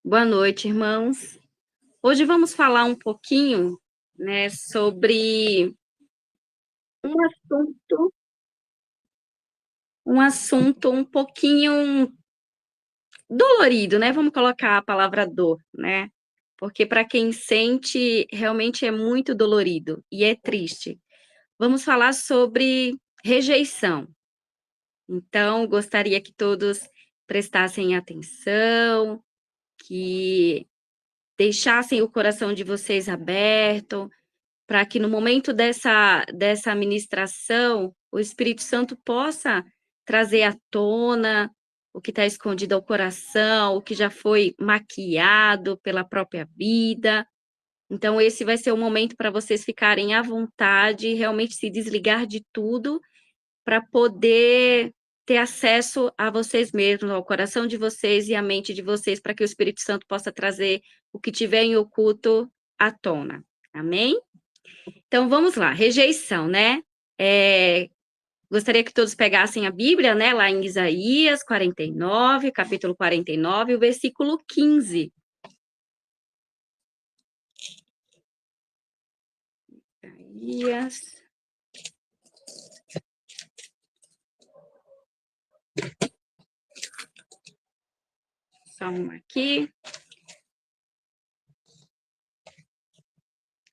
Boa noite, irmãos. Hoje vamos falar um pouquinho, né, sobre um assunto, um pouquinho dolorido, né? Vamos colocar a palavra dor, né? Porque para quem sente, realmente é muito dolorido e é triste. Vamos falar sobre rejeição. Então, gostaria que todos prestassem atenção, que deixassem o coração de vocês aberto, para que no momento dessa ministração, o Espírito Santo possa trazer à tona o que está escondido ao coração, o que já foi maquiado pela própria vida. Então, esse vai ser o momento para vocês ficarem à vontade, realmente se desligar de tudo, para poder ter acesso a vocês mesmos, ao coração de vocês e à mente de vocês, para que o Espírito Santo possa trazer o que tiver em oculto à tona. Amém? Então, vamos lá, rejeição, né? Gostaria que todos pegassem a Bíblia, né, lá em Isaías 49, capítulo 49, o versículo 15. Isaías. Só uma aqui.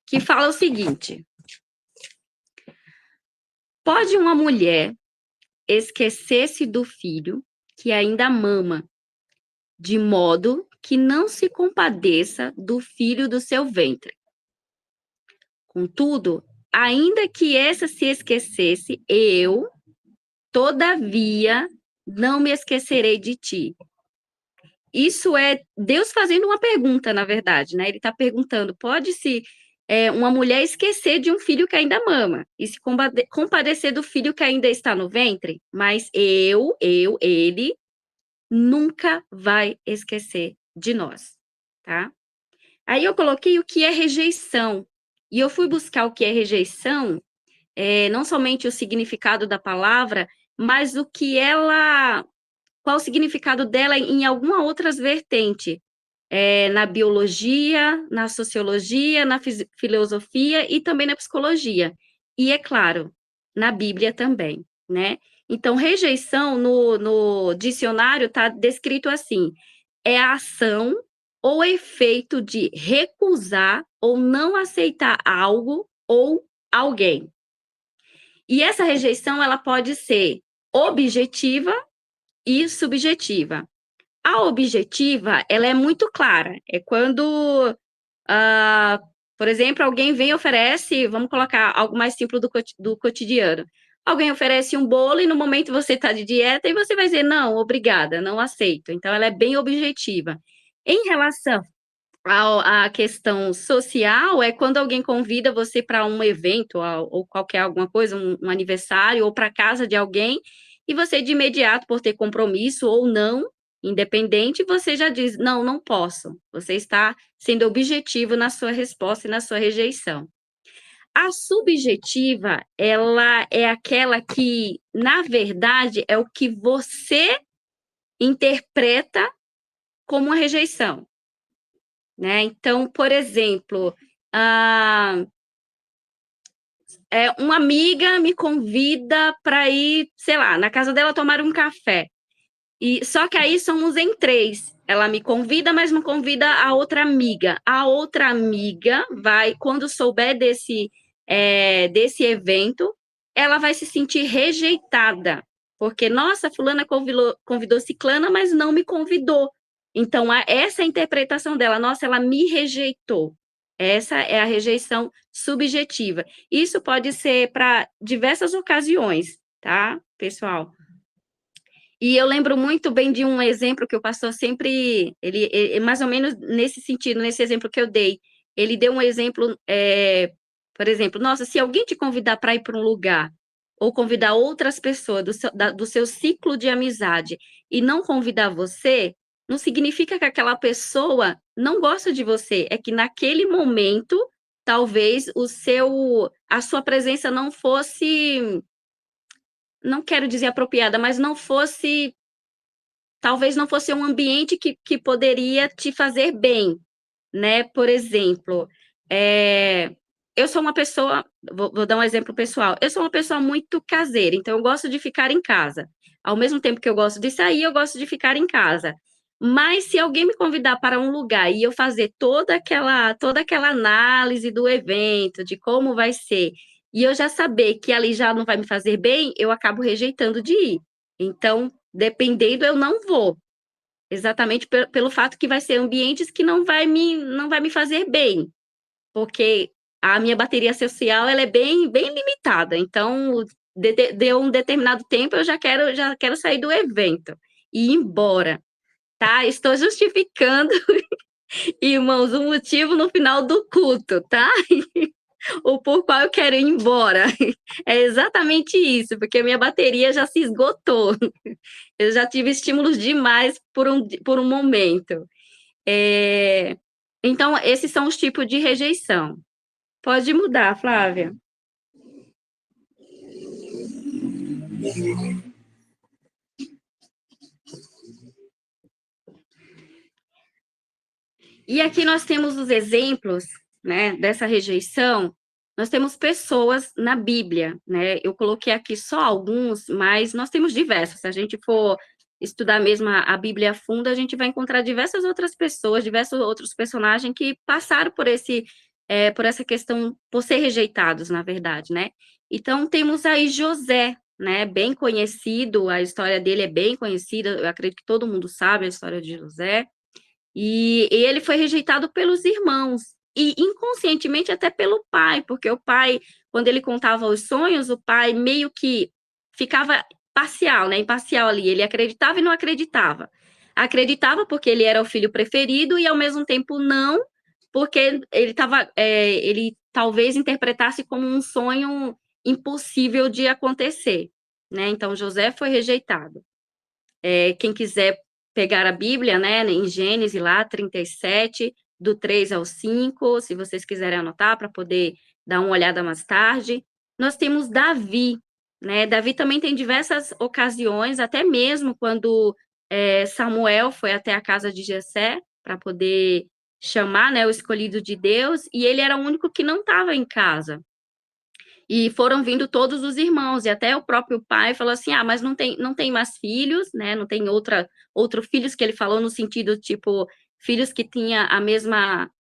Que fala o seguinte: pode uma mulher esquecer-se do filho que ainda mama, de modo que não se compadeça do filho do seu ventre. Contudo, ainda que essa se esquecesse, eu, todavia, não me esquecerei de ti. Isso é Deus fazendo uma pergunta, na verdade, né? Ele está perguntando, pode-se uma mulher esquecer de um filho que ainda mama e se compadecer do filho que ainda está no ventre? Mas ele, nunca vai esquecer de nós, tá? Aí eu coloquei o que é rejeição, e eu fui buscar o que é rejeição, não somente o significado da palavra, mas qual o significado dela em alguma outras vertente, na biologia, na sociologia, na filosofia e também na psicologia. E, é claro, na Bíblia também, né? Então, rejeição no dicionário está descrito assim: é a ação ou efeito de recusar ou não aceitar algo ou alguém. E essa rejeição, ela pode ser objetiva e subjetiva. A objetiva, ela é muito clara. É quando, por exemplo, alguém vem e oferece, vamos colocar algo mais simples do cotidiano. Alguém oferece um bolo e no momento você está de dieta e você vai dizer, não, obrigada, não aceito. Então, ela é bem objetiva. Em relação à questão social, é quando alguém convida você para um evento ou qualquer alguma coisa, um aniversário, ou para casa de alguém, e você de imediato, por ter compromisso ou não, independente, você já diz, não, não posso. Você está sendo objetivo na sua resposta e na sua rejeição. A subjetiva, ela é aquela que, na verdade, é o que você interpreta como uma rejeição, né? Então, por exemplo, uma amiga me convida para ir, sei lá, na casa dela tomar um café. E só que aí somos em três. Ela me convida, mas não convida a outra amiga. A outra amiga vai, quando souber desse evento, ela vai se sentir rejeitada. Porque, nossa, fulana convidou ciclana, mas não me convidou. Então, essa é a interpretação dela. Nossa, ela me rejeitou. Essa é a rejeição subjetiva. Isso pode ser para diversas ocasiões, tá, pessoal? E eu lembro muito bem de um exemplo que o pastor sempre, ele mais ou menos nesse sentido, nesse exemplo que eu dei, ele deu um exemplo, por exemplo, nossa, se alguém te convidar para ir para um lugar, ou convidar outras pessoas do seu ciclo de amizade, e não convidar você, não significa que aquela pessoa não gosta de você, é que naquele momento, talvez a sua presença não fosse, não quero dizer apropriada, mas não fosse talvez não fosse um ambiente que poderia te fazer bem, né? Por exemplo, eu sou uma pessoa, vou dar um exemplo pessoal, eu sou uma pessoa muito caseira, então eu gosto de ficar em casa. Ao mesmo tempo que eu gosto de sair, eu gosto de ficar em casa. Mas se alguém me convidar para um lugar e eu fazer toda aquela análise do evento, de como vai ser, e eu já saber que ali já não vai me fazer bem, eu acabo rejeitando de ir. Então, dependendo, eu não vou. Exatamente pelo fato que vai ser ambientes que não vai me fazer bem, porque a minha bateria social ela é bem, bem limitada. Então, deu um determinado tempo, eu já quero sair do evento e ir embora, tá? Estou justificando, irmãos, o motivo no final do culto, tá? O por qual eu quero ir embora. É exatamente isso, porque minha bateria já se esgotou. Eu já tive estímulos demais por um momento. Então, esses são os tipos de rejeição. Pode mudar, Flávia. E aqui nós temos os exemplos, né, dessa rejeição. Nós temos pessoas na Bíblia, né? Eu coloquei aqui só alguns, mas nós temos diversos. Se a gente for estudar mesmo a Bíblia a fundo, a gente vai encontrar diversas outras pessoas, diversos outros personagens que passaram por essa questão, por ser rejeitados, na verdade, né? Então, temos aí José, né? Bem conhecido, a história dele é bem conhecida, eu acredito que todo mundo sabe a história de José. E ele foi rejeitado pelos irmãos, e inconscientemente até pelo pai, porque o pai, quando ele contava os sonhos, o pai meio que ficava parcial, né, imparcial ali, ele acreditava e não acreditava. Acreditava porque ele era o filho preferido e ao mesmo tempo não, porque ele talvez interpretasse como um sonho impossível de acontecer, né? Então José foi rejeitado. Quem quiser pegar a Bíblia, né, em Gênesis lá, 37, do 3 ao 5, se vocês quiserem anotar para poder dar uma olhada mais tarde. Nós temos Davi, né? Davi também tem diversas ocasiões, até mesmo quando Samuel foi até a casa de Jessé para poder chamar, né, o escolhido de Deus, e ele era o único que não estava em casa. E foram vindo todos os irmãos, e até o próprio pai falou assim, mas não tem mais filhos, né, não tem outro filhos, que ele falou no sentido, tipo, filhos que tinha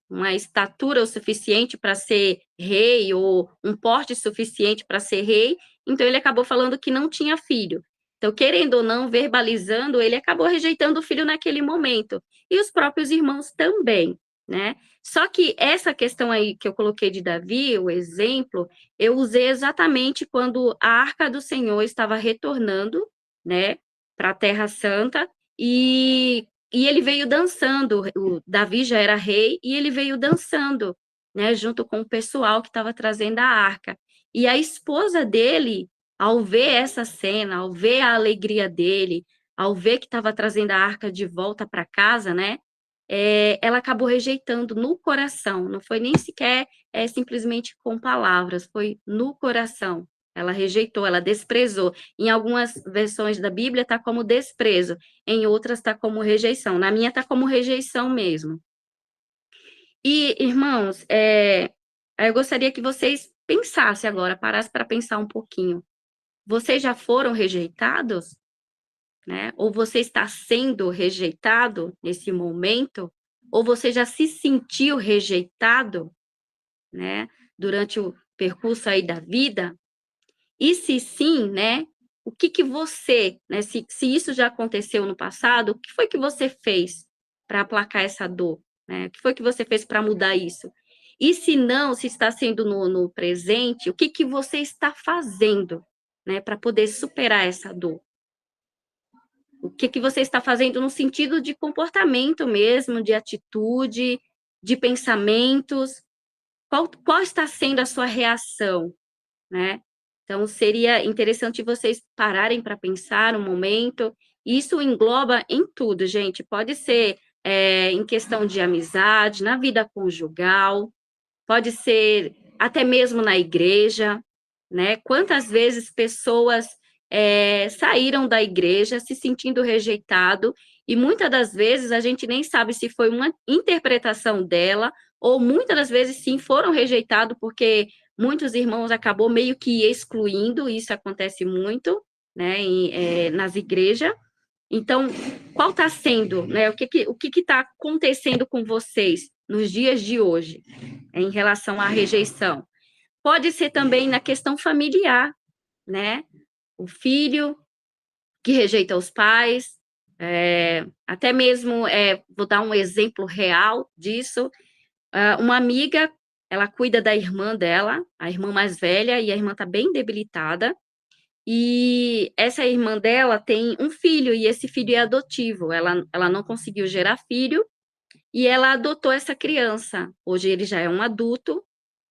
uma estatura o suficiente para ser rei, ou um porte suficiente para ser rei, então ele acabou falando que não tinha filho. Então, querendo ou não, verbalizando, ele acabou rejeitando o filho naquele momento, e os próprios irmãos também, né? Só que essa questão aí que eu coloquei de Davi, o exemplo, eu usei exatamente quando a Arca do Senhor estava retornando, né, para a Terra Santa, e ele veio dançando, o Davi já era rei, e ele veio dançando, né, junto com o pessoal que estava trazendo a arca. E a esposa dele, ao ver essa cena, ao ver a alegria dele, ao ver que estava trazendo a arca de volta para casa, né, ela acabou rejeitando no coração, não foi nem sequer simplesmente com palavras, foi no coração. Ela rejeitou, ela desprezou. Em algumas versões da Bíblia está como desprezo, em outras está como rejeição. Na minha está como rejeição mesmo. E, irmãos, eu gostaria que vocês pensassem agora, parassem para pensar um pouquinho. Vocês já foram rejeitados? Né? Ou você está sendo rejeitado nesse momento? Ou você já se sentiu rejeitado, né, durante o percurso aí da vida? E se sim, né, o que você, né, se isso já aconteceu no passado, o que foi que você fez para aplacar essa dor? Né? O que foi que você fez para mudar isso? E se não, se está sendo no presente, o que você está fazendo, né, para poder superar essa dor? O que você está fazendo no sentido de comportamento mesmo, de atitude, de pensamentos? Qual está sendo a sua reação, né? Então, seria interessante vocês pararem para pensar um momento. Isso engloba em tudo, gente. Pode ser em questão de amizade, na vida conjugal, pode ser até mesmo na igreja, né? Quantas vezes pessoas saíram da igreja se sentindo rejeitado, e muitas das vezes a gente nem sabe se foi uma interpretação dela, ou muitas das vezes sim foram rejeitados, porque muitos irmãos acabou meio que excluindo, isso acontece muito, né, nas igrejas. Então, qual está sendo, né, o que está acontecendo com vocês nos dias de hoje, em relação à rejeição? Pode ser também na questão familiar, né? O filho que rejeita os pais, até mesmo, vou dar um exemplo real disso, uma amiga, ela cuida da irmã dela, a irmã mais velha, e a irmã está bem debilitada, e essa irmã dela tem um filho, e esse filho é adotivo, ela não conseguiu gerar filho, e ela adotou essa criança. Hoje ele já é um adulto,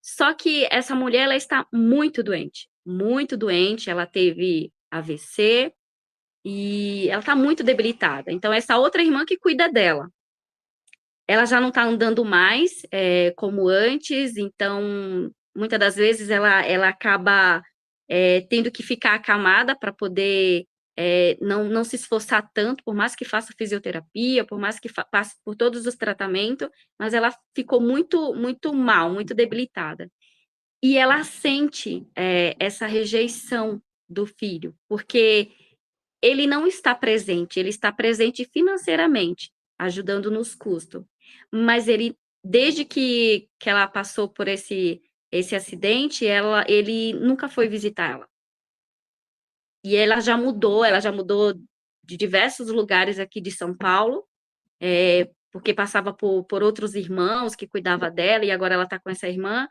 só que essa mulher, ela está muito doente, ela teve AVC, e ela está muito debilitada. Então, essa outra irmã que cuida dela, ela já não está andando mais como antes, então, muitas das vezes, ela acaba tendo que ficar acamada para poder não se esforçar tanto, por mais que faça fisioterapia, por mais que passe por todos os tratamentos, mas ela ficou muito, muito mal, muito debilitada. E ela sente essa rejeição do filho, porque ele não está presente, ele está presente financeiramente, ajudando nos custos, mas ele, desde que ela passou por esse acidente, ele nunca foi visitar ela. E ela já mudou de diversos lugares aqui de São Paulo, porque passava por outros irmãos que cuidava dela, e agora ela está com essa irmã.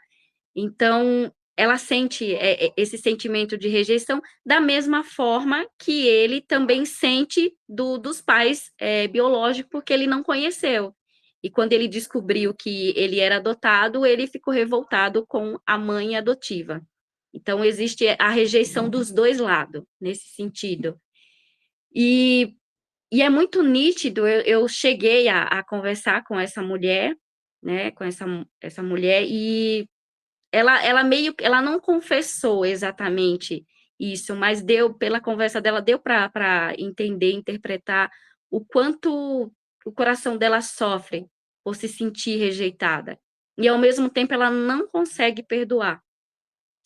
Então, ela sente esse sentimento de rejeição da mesma forma que ele também sente dos pais biológicos, porque ele não conheceu. E quando ele descobriu que ele era adotado, ele ficou revoltado com a mãe adotiva. Então, existe a rejeição dos dois lados, nesse sentido. E é muito nítido, eu cheguei a conversar com essa mulher, né, com essa mulher, e ela não confessou exatamente isso, mas pela conversa dela, deu para entender, interpretar o quanto o coração dela sofre por se sentir rejeitada. E, ao mesmo tempo, ela não consegue perdoar.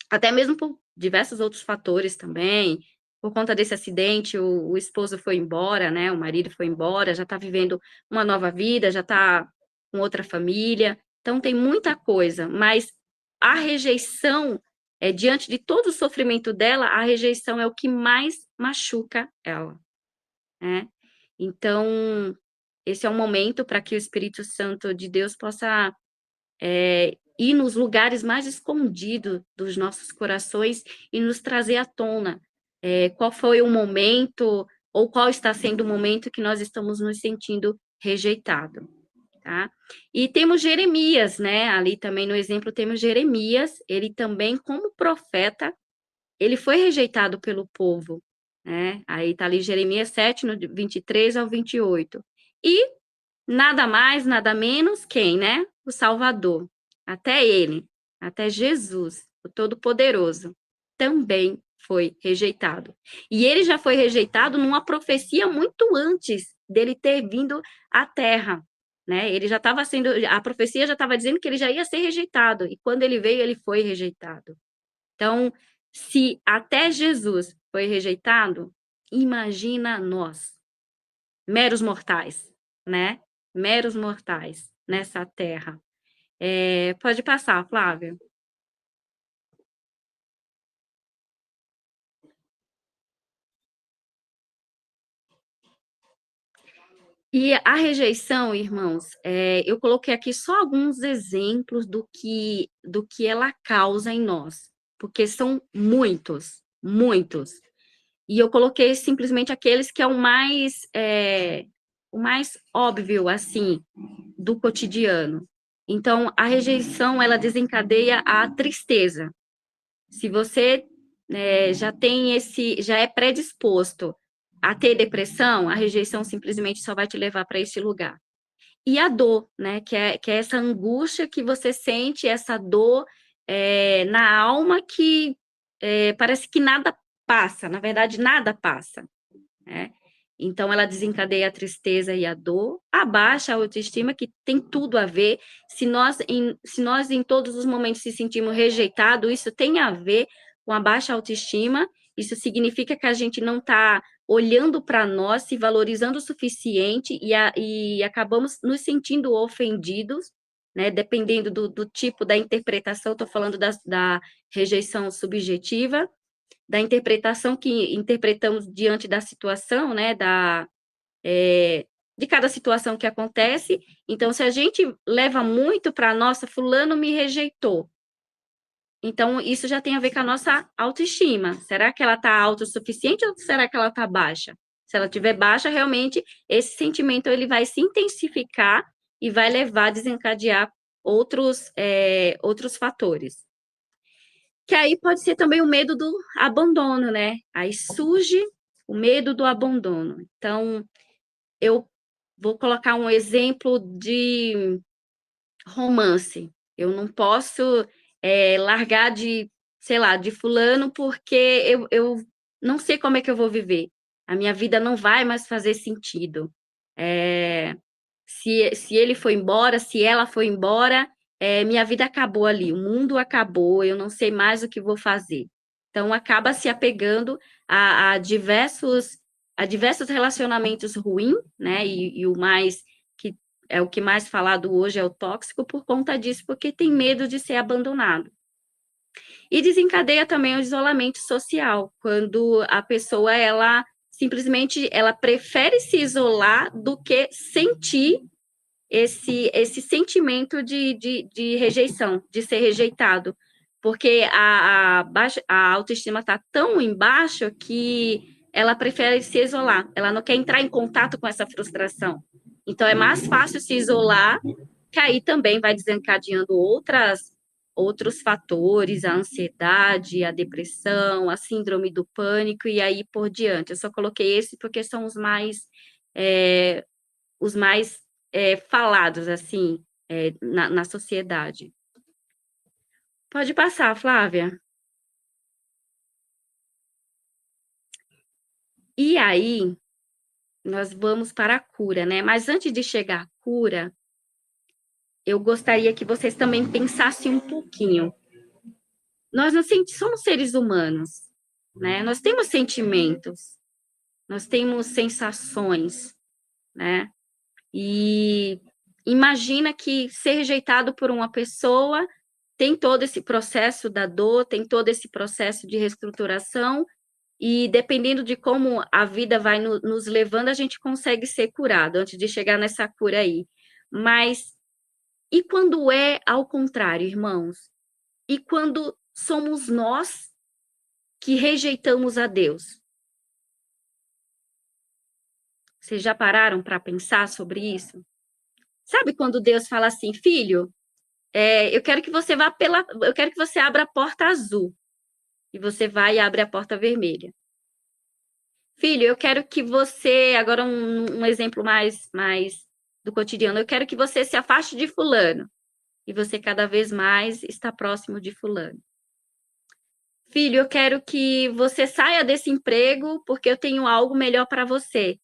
Até mesmo por diversos outros fatores também, por conta desse acidente, o esposo foi embora, né, o marido foi embora, já está vivendo uma nova vida, já está com outra família, então tem muita coisa, mas a rejeição, diante de todo o sofrimento dela, a rejeição é o que mais machuca ela, né. Então, esse é um momento para que o Espírito Santo de Deus possa ir nos lugares mais escondidos dos nossos corações e nos trazer à tona qual foi o momento, ou qual está sendo o momento que nós estamos nos sentindo rejeitado, tá? E temos Jeremias, né? Ali também no exemplo temos Jeremias, ele também, como profeta, ele foi rejeitado pelo povo, né? Aí está ali Jeremias 7, no 23 ao 28. E nada mais, nada menos, quem, né? O Salvador. Até ele, até Jesus, o Todo-Poderoso, também foi rejeitado. E ele já foi rejeitado numa profecia muito antes dele ter vindo à Terra, né? Ele já estava sendo, a profecia já estava dizendo que ele já ia ser rejeitado, e quando ele veio, ele foi rejeitado. Então, se até Jesus foi rejeitado, imagina nós, meros mortais, né? Meros mortais nessa terra. Pode passar, Flávia. E a rejeição, irmãos, eu coloquei aqui só alguns exemplos do que ela causa em nós, porque são muitos, muitos. E eu coloquei simplesmente aqueles que é o mais óbvio, assim, do cotidiano. Então, a rejeição, ela desencadeia a tristeza. Se você já é predisposto a ter depressão, a rejeição simplesmente só vai te levar para esse lugar. E a dor, né, que é essa angústia que você sente, essa dor na alma que parece que nada passa, na verdade, nada passa, né? Então, ela desencadeia a tristeza e a dor, a baixa autoestima, que tem tudo a ver. Se nós em todos os momentos se sentimos rejeitados, isso tem a ver com a baixa autoestima. Isso significa que a gente não está olhando para nós, se valorizando o suficiente e acabamos nos sentindo ofendidos, né? Dependendo do tipo da interpretação, estou falando da rejeição subjetiva, da interpretação que interpretamos diante da situação, né, de cada situação que acontece. Então, se a gente leva muito para nossa, fulano me rejeitou, então isso já tem a ver com a nossa autoestima. Será que ela está autossuficiente ou será que ela está baixa? Se ela estiver baixa, realmente, esse sentimento ele vai se intensificar e vai levar a desencadear outros fatores. Que aí pode ser também o medo do abandono, né? Aí surge o medo do abandono. Então, eu vou colocar um exemplo de romance. Eu não posso largar de, sei lá, de fulano porque eu não sei como é que eu vou viver. A minha vida não vai mais fazer sentido. Se ele foi embora, se ela foi embora, minha vida acabou ali, o mundo acabou, eu não sei mais o que vou fazer. Então, acaba se apegando a diversos relacionamentos ruins, né? E o mais, que é o que mais falado hoje, é o tóxico, por conta disso, porque tem medo de ser abandonado. E desencadeia também o isolamento social, quando a pessoa, ela simplesmente, ela prefere se isolar do que sentir esse sentimento de rejeição, de ser rejeitado, porque a autoestima está tão embaixo que ela prefere se isolar, ela não quer entrar em contato com essa frustração. Então, é mais fácil se isolar, que aí também vai desencadeando outros fatores, a ansiedade, a depressão, a síndrome do pânico, e aí por diante. Eu só coloquei esse porque são os mais falados, assim, na sociedade. Pode passar, Flávia. E aí, nós vamos para a cura, né? Mas antes de chegar à cura, eu gostaria que vocês também pensassem um pouquinho. Nós não somos seres humanos, né? Nós temos sentimentos, nós temos sensações, né? E imagina que ser rejeitado por uma pessoa tem todo esse processo da dor, tem todo esse processo de reestruturação, e dependendo de como a vida vai nos levando, a gente consegue ser curado antes de chegar nessa cura aí. Mas e quando é ao contrário, irmãos? E quando somos nós que rejeitamos a Deus? Vocês já pararam para pensar sobre isso? Sabe quando Deus fala assim, filho, eu quero que você eu quero que você abra a porta azul. E você vai e abre a porta vermelha. Filho, eu quero que você, agora um exemplo mais do cotidiano, eu quero que você se afaste de fulano. E você cada vez mais está próximo de fulano. Filho, eu quero que você saia desse emprego porque eu tenho algo melhor para você.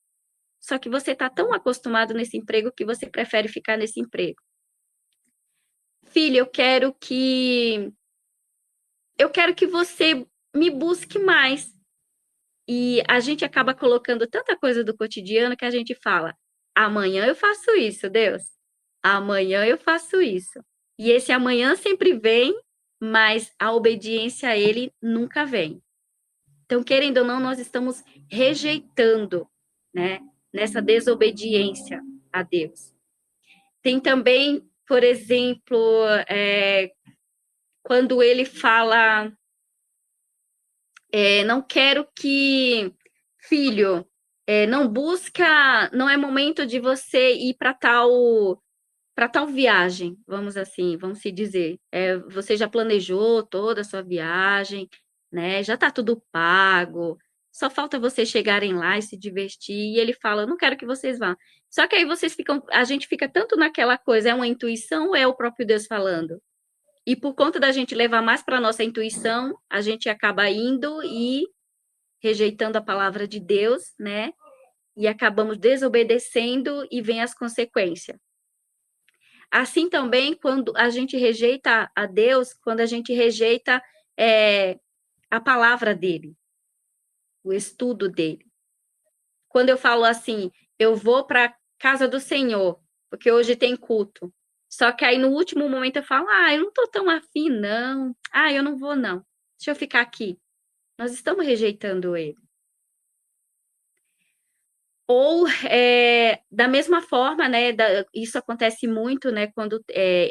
Só que você está tão acostumado nesse emprego que você prefere ficar nesse emprego. Filho, eu quero que você me busque mais. E a gente acaba colocando tanta coisa do cotidiano que a gente fala: amanhã eu faço isso, Deus. Amanhã eu faço isso. E esse amanhã sempre vem, mas a obediência a ele nunca vem. Então, querendo ou não, nós estamos rejeitando, né, nessa desobediência a Deus. Tem também, por exemplo, quando ele fala, não quero que, filho, não é momento de você ir para tal viagem, vamos se dizer. Você já planejou toda a sua viagem, né? Já está tudo pago, só falta vocês chegarem lá e se divertir. E ele fala, não quero que vocês vão. Só que aí a gente fica tanto naquela coisa, é uma intuição ou é o próprio Deus falando? E por conta da gente levar mais para a nossa intuição, a gente acaba indo e rejeitando a palavra de Deus, né? E acabamos desobedecendo e vem as consequências. Assim também, quando a gente rejeita a Deus, quando a gente rejeita a palavra dele, o estudo dele. Quando eu falo assim, eu vou para a casa do Senhor, porque hoje tem culto. Só que aí no último momento eu falo, eu não estou tão afim, não. Eu não vou, não. Deixa eu ficar aqui. Nós estamos rejeitando ele. Ou, da mesma forma, né, isso acontece muito, né, quando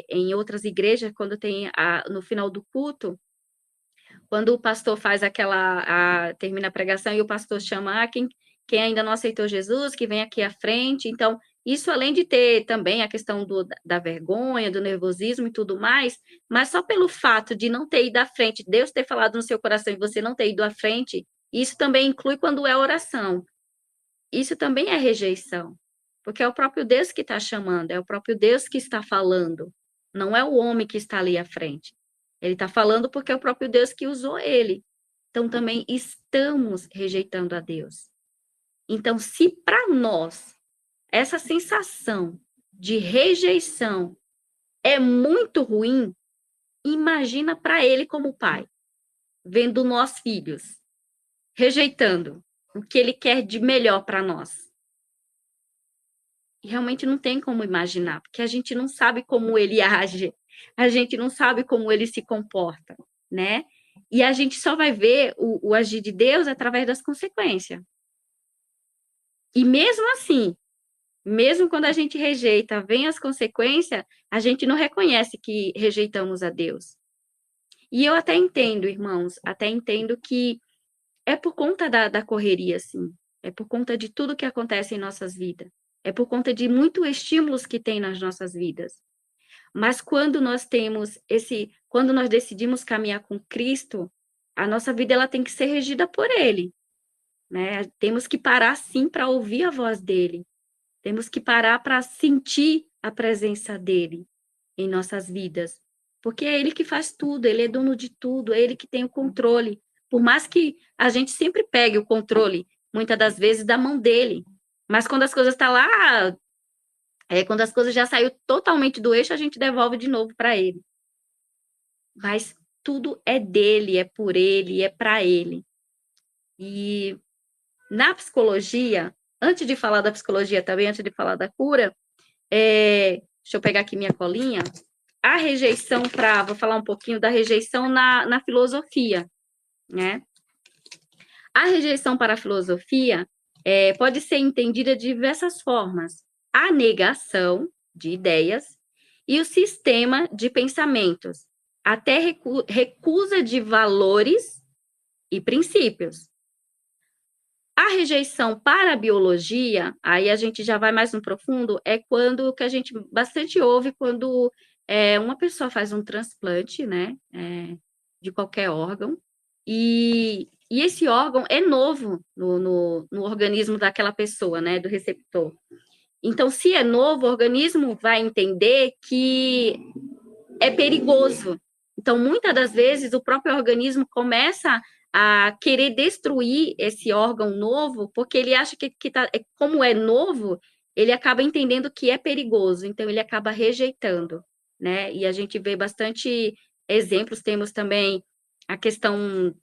em outras igrejas, quando tem no final do culto, quando o pastor faz termina a pregação e o pastor chama quem ainda não aceitou Jesus, que vem aqui à frente. Então, isso além de ter também a questão da vergonha, do nervosismo e tudo mais, mas só pelo fato de não ter ido à frente, Deus ter falado no seu coração e você não ter ido à frente, isso também inclui quando é oração. Isso também é rejeição, porque é o próprio Deus que está chamando, é o próprio Deus que está falando, não é o homem que está ali à frente. Ele está falando porque é o próprio Deus que usou ele. Então, também estamos rejeitando a Deus. Então, se para nós essa sensação de rejeição é muito ruim, imagina para ele como pai, vendo nós filhos rejeitando o que ele quer de melhor para nós. E realmente não tem como imaginar, porque a gente não sabe como ele age, a gente não sabe como ele se comporta, né? E a gente só vai ver o agir de Deus através das consequências. E mesmo assim, mesmo quando a gente rejeita, vem as consequências, a gente não reconhece que rejeitamos a Deus. E eu até entendo, irmãos, até entendo que é por conta da correria, sim. É por conta de tudo que acontece em nossas vidas. É por conta de muitos estímulos que tem nas nossas vidas. Mas quando nós quando nós decidimos caminhar com Cristo, a nossa vida ela tem que ser regida por Ele, né? Temos que parar sim para ouvir a voz dele. Temos que parar para sentir a presença dele em nossas vidas, porque é ele que faz tudo, ele é dono de tudo, é ele que tem o controle. Por mais que a gente sempre pegue o controle, muitas das vezes da mão dele, mas quando as coisas estão lá, quando as coisas já saiu totalmente do eixo, a gente devolve de novo para ele. Mas tudo é dele, é por ele, é para ele. E na psicologia, antes de falar da psicologia também, antes de falar da cura, deixa eu pegar aqui minha colinha, a rejeição vou falar um pouquinho da rejeição na filosofia, né? A rejeição para a filosofia pode ser entendida de diversas formas. A negação de ideias e o sistema de pensamentos, até recusa de valores e princípios. A rejeição para a biologia, aí a gente já vai mais no profundo, é quando que a gente bastante ouve quando uma pessoa faz um transplante, né, de qualquer órgão, e esse órgão é novo no organismo daquela pessoa, né, do receptor. Então, se é novo, o organismo vai entender que é perigoso. Então, muitas das vezes, o próprio organismo começa a querer destruir esse órgão novo, porque ele acha que como é novo, ele acaba entendendo que é perigoso, então ele acaba rejeitando, né? E a gente vê bastante exemplos, temos também a questão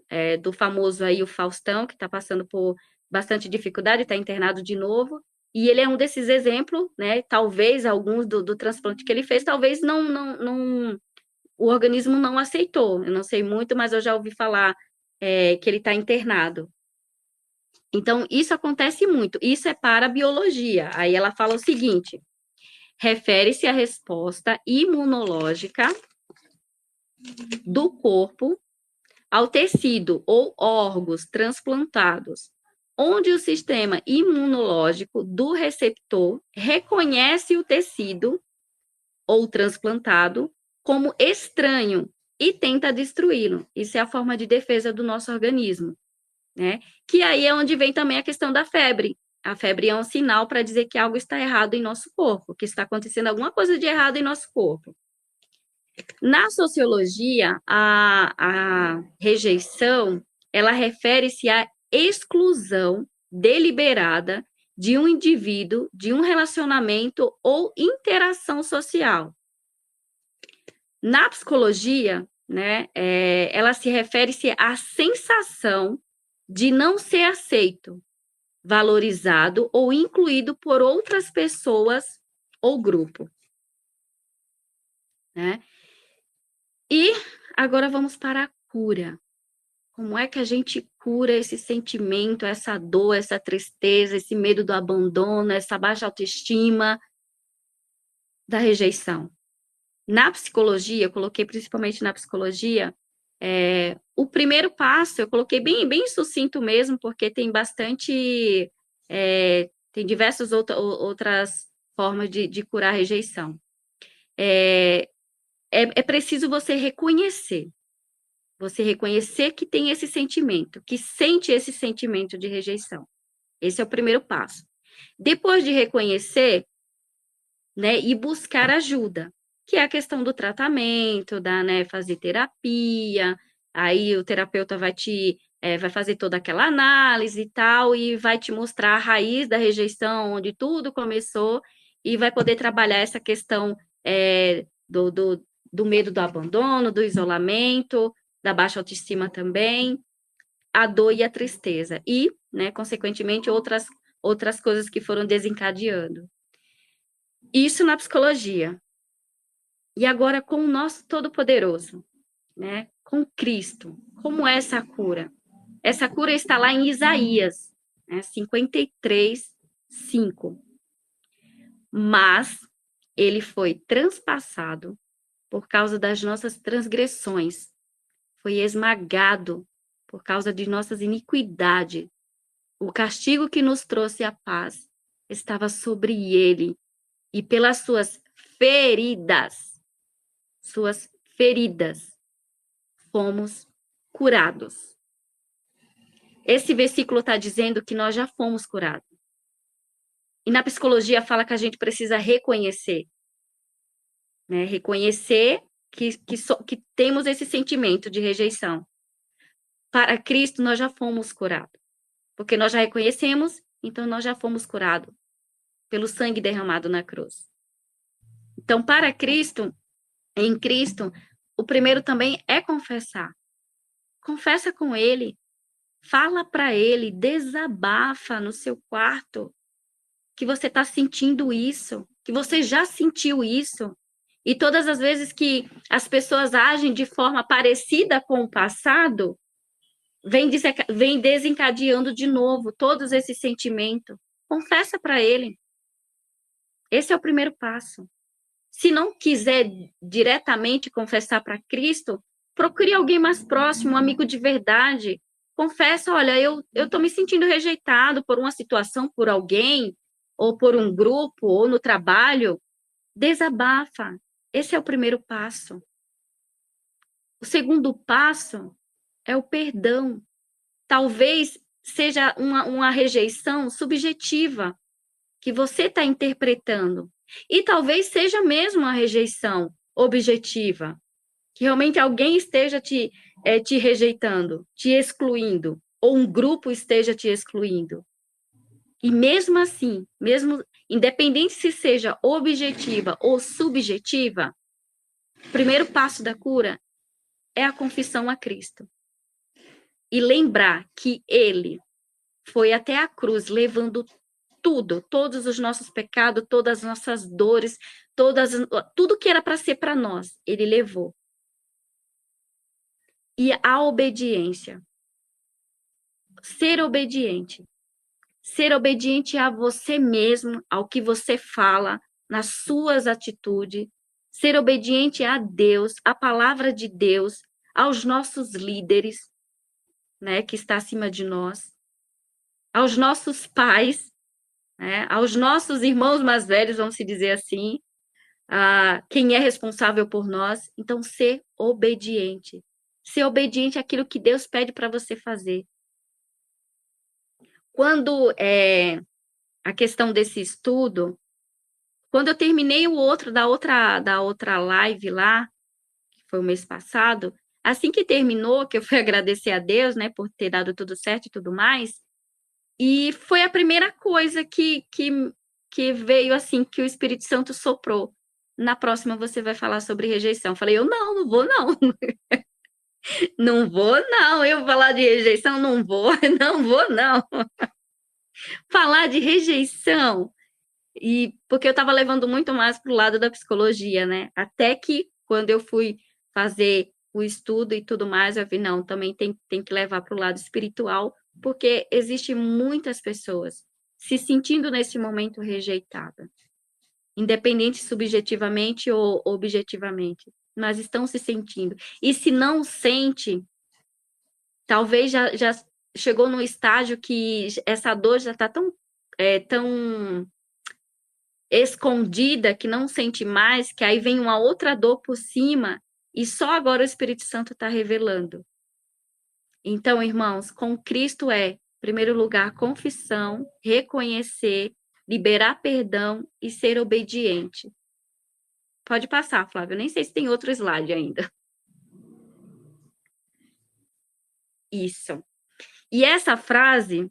do famoso aí, o Faustão, que está passando por bastante dificuldade, está internado de novo, e ele é um desses exemplos, né? Talvez alguns do transplante que ele fez, talvez não o organismo não aceitou. Eu não sei muito, mas eu já ouvi falar que ele está internado. Então, isso acontece muito. Isso é para a biologia. Aí ela fala o seguinte: refere-se à resposta imunológica do corpo ao tecido ou órgãos transplantados, onde o sistema imunológico do receptor reconhece o tecido ou transplantado como estranho e tenta destruí-lo. Isso é a forma de defesa do nosso organismo, né? Que aí é onde vem também a questão da febre. A febre é um sinal para dizer que algo está errado em nosso corpo, que está acontecendo alguma coisa de errado em nosso corpo. Na sociologia, a rejeição, ela refere-se à exclusão deliberada de um indivíduo, de um relacionamento ou interação social. Na psicologia, né, ela se refere-se à sensação de não ser aceito, valorizado ou incluído por outras pessoas ou grupo, né? E agora vamos para a cura. Como é que a gente cura esse sentimento, essa dor, essa tristeza, esse medo do abandono, essa baixa autoestima, da rejeição? Na psicologia, eu coloquei principalmente na psicologia, o primeiro passo, eu coloquei bem sucinto mesmo, porque tem bastante, tem diversas outras formas de curar a rejeição. É preciso você reconhecer que tem esse sentimento, que sente esse sentimento de rejeição. Esse é o primeiro passo. Depois de reconhecer, né, e buscar ajuda, que é a questão do tratamento, né, fazer terapia, aí o terapeuta vai fazer toda aquela análise e tal, e vai te mostrar a raiz da rejeição, onde tudo começou, e vai poder trabalhar essa questão do medo do abandono, do isolamento, da baixa autoestima também, a dor e a tristeza, e, né, consequentemente, outras coisas que foram desencadeando. Isso na psicologia. E agora com o nosso Todo-Poderoso, né? Com Cristo. Como é essa cura? Essa cura está lá em Isaías, né? 53, 5. Mas ele foi transpassado por causa das nossas transgressões, foi esmagado por causa de nossas iniquidades. O castigo que nos trouxe a paz estava sobre ele, e pelas suas feridas, fomos curados. Esse versículo está dizendo que nós já fomos curados. E na psicologia fala que a gente precisa reconhecer, né? Reconhecer que temos esse sentimento de rejeição. Para Cristo, nós já fomos curados. Porque nós já reconhecemos, então nós já fomos curados pelo sangue derramado na cruz. Então, para Cristo, em Cristo, o primeiro também é confessar. Confessa com Ele, fala para Ele, desabafa no seu quarto que você está sentindo isso, que você já sentiu isso. E todas as vezes que as pessoas agem de forma parecida com o passado, vem desencadeando de novo todos esses sentimentos. Confessa para Ele. Esse é o primeiro passo. Se não quiser diretamente confessar para Cristo, procure alguém mais próximo, um amigo de verdade. Confessa, olha, eu estou me sentindo rejeitado por uma situação, por alguém, ou por um grupo, ou no trabalho. Desabafa. Esse é o primeiro passo. O segundo passo é o perdão. Talvez seja uma rejeição subjetiva que você está interpretando. E talvez seja mesmo uma rejeição objetiva, que realmente alguém esteja te rejeitando, te excluindo, ou um grupo esteja te excluindo. E mesmo assim, mesmo independente se seja objetiva ou subjetiva, o primeiro passo da cura é a confissão a Cristo. E lembrar que Ele foi até a cruz levando todos os nossos pecados, todas as nossas dores, tudo que era para ser para nós, Ele levou. E a obediência. Ser obediente a você mesmo, ao que você fala, nas suas atitudes, ser obediente a Deus, à palavra de Deus, aos nossos líderes, né, que está acima de nós, aos nossos pais, né, aos nossos irmãos mais velhos, vamos se dizer assim, a quem é responsável por nós. Então, ser obediente àquilo que Deus pede para você fazer. Quando a questão desse estudo, quando eu terminei o outro da outra live lá, que foi o mês passado, Assim que terminou, que eu fui agradecer a Deus, né, por ter dado tudo certo e tudo mais, e foi a primeira coisa que veio assim, que o Espírito Santo soprou. Na próxima você vai falar sobre rejeição. Falei, eu não vou não. Não vou não, eu falar de rejeição, não vou, não vou não. Falar de rejeição, e porque eu estava levando muito mais para o lado da psicologia, né? Até que quando eu fui fazer o estudo e tudo mais, eu vi, não, também tem que levar para o lado espiritual, porque existe muitas pessoas se sentindo nesse momento rejeitada, independente subjetivamente ou objetivamente, mas estão se sentindo. E se não sente, talvez já chegou num estágio que essa dor já está tão escondida, que não sente mais, que aí vem uma outra dor por cima, e só agora o Espírito Santo está revelando. Então, irmãos, com Cristo em primeiro lugar, confissão, reconhecer, liberar perdão e ser obediente. Pode passar, Flávio. Eu nem sei se tem outro slide ainda. Isso. E essa frase,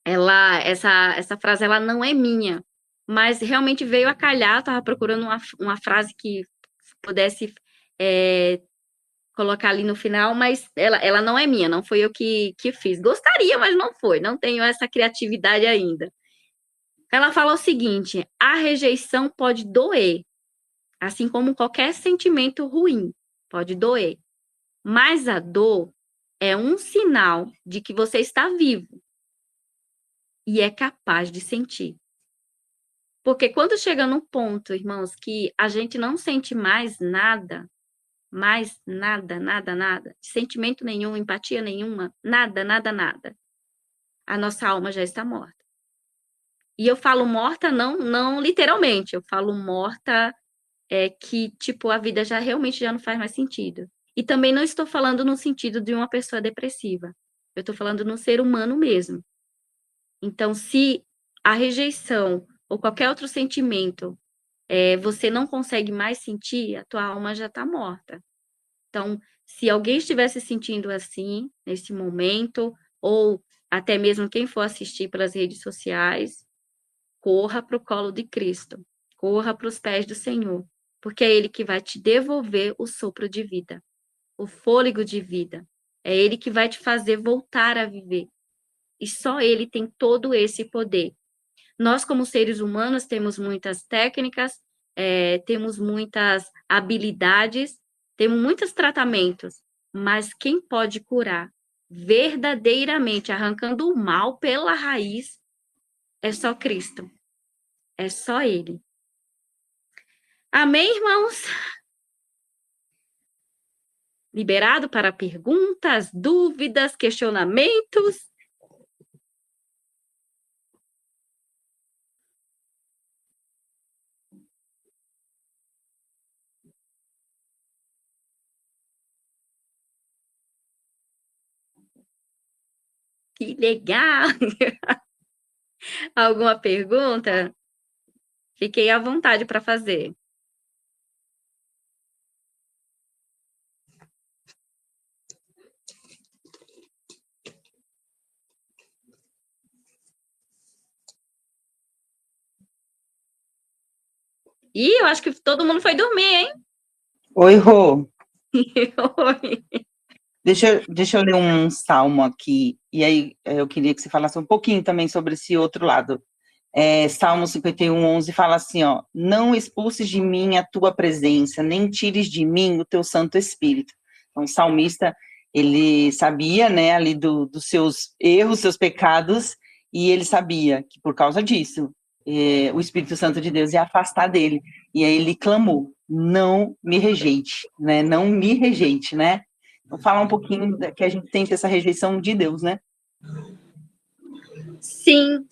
essa frase, ela não é minha, mas realmente veio a calhar. Estava procurando uma frase que pudesse colocar ali no final, mas ela não é minha, não foi eu que fiz. Gostaria, mas não foi, não tenho essa criatividade ainda. Ela fala o seguinte: a rejeição pode doer, assim como qualquer sentimento ruim pode doer, mas a dor é um sinal de que você está vivo e é capaz de sentir. Porque quando chega num ponto, irmãos, que a gente não sente mais nada, sentimento nenhum, empatia nenhuma, nada, a nossa alma já está morta. E eu falo morta não literalmente, eu falo morta que, tipo, a vida realmente já não faz mais sentido. E também não estou falando no sentido de uma pessoa depressiva, eu estou falando no ser humano mesmo. Então, se a rejeição ou qualquer outro sentimento você não consegue mais sentir, a tua alma já está morta. Então, se alguém estiver se sentindo assim, nesse momento, ou até mesmo quem for assistir pelas redes sociais, corra para o colo de Cristo, corra para os pés do Senhor, porque é Ele que vai te devolver o sopro de vida, o fôlego de vida. É Ele que vai te fazer voltar a viver. E só Ele tem todo esse poder. Nós, como seres humanos, temos muitas técnicas, temos muitas habilidades, temos muitos tratamentos, mas quem pode curar verdadeiramente, arrancando o mal pela raiz, é só Cristo. É só Ele. Amém, irmãos? Liberado para perguntas, dúvidas, questionamentos? Que legal! Alguma pergunta? Fiquei à vontade para fazer. Ih, eu acho que todo mundo foi dormir, hein? Oi, Rô. Oi. Deixa eu ler um salmo aqui, e aí eu queria que você falasse um pouquinho também sobre esse outro lado. Salmo 51:11 fala assim, ó: não expulses de mim a tua presença, nem tires de mim o teu Santo Espírito. Então, o salmista, ele sabia, né, ali dos seus erros, seus pecados, e ele sabia que por causa disso, o Espírito Santo de Deus ia afastar dele. E aí ele clamou: não me rejeite, né? Não me rejeite, né? Então, falar um pouquinho que a gente tem essa rejeição de Deus, né? Sim,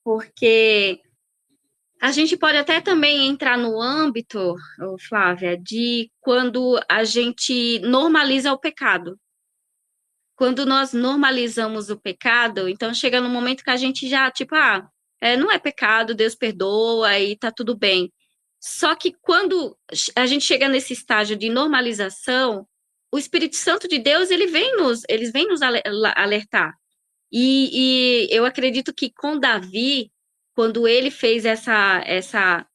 porque a gente pode até também entrar no âmbito, Flávia, de quando a gente normaliza o pecado. Quando nós normalizamos o pecado, então chega no momento que a gente já, tipo, não é pecado, Deus perdoa e tá tudo bem. Só que quando a gente chega nesse estágio de normalização, o Espírito Santo de Deus, eles vêm nos alertar. E eu acredito que com Davi, quando ele fez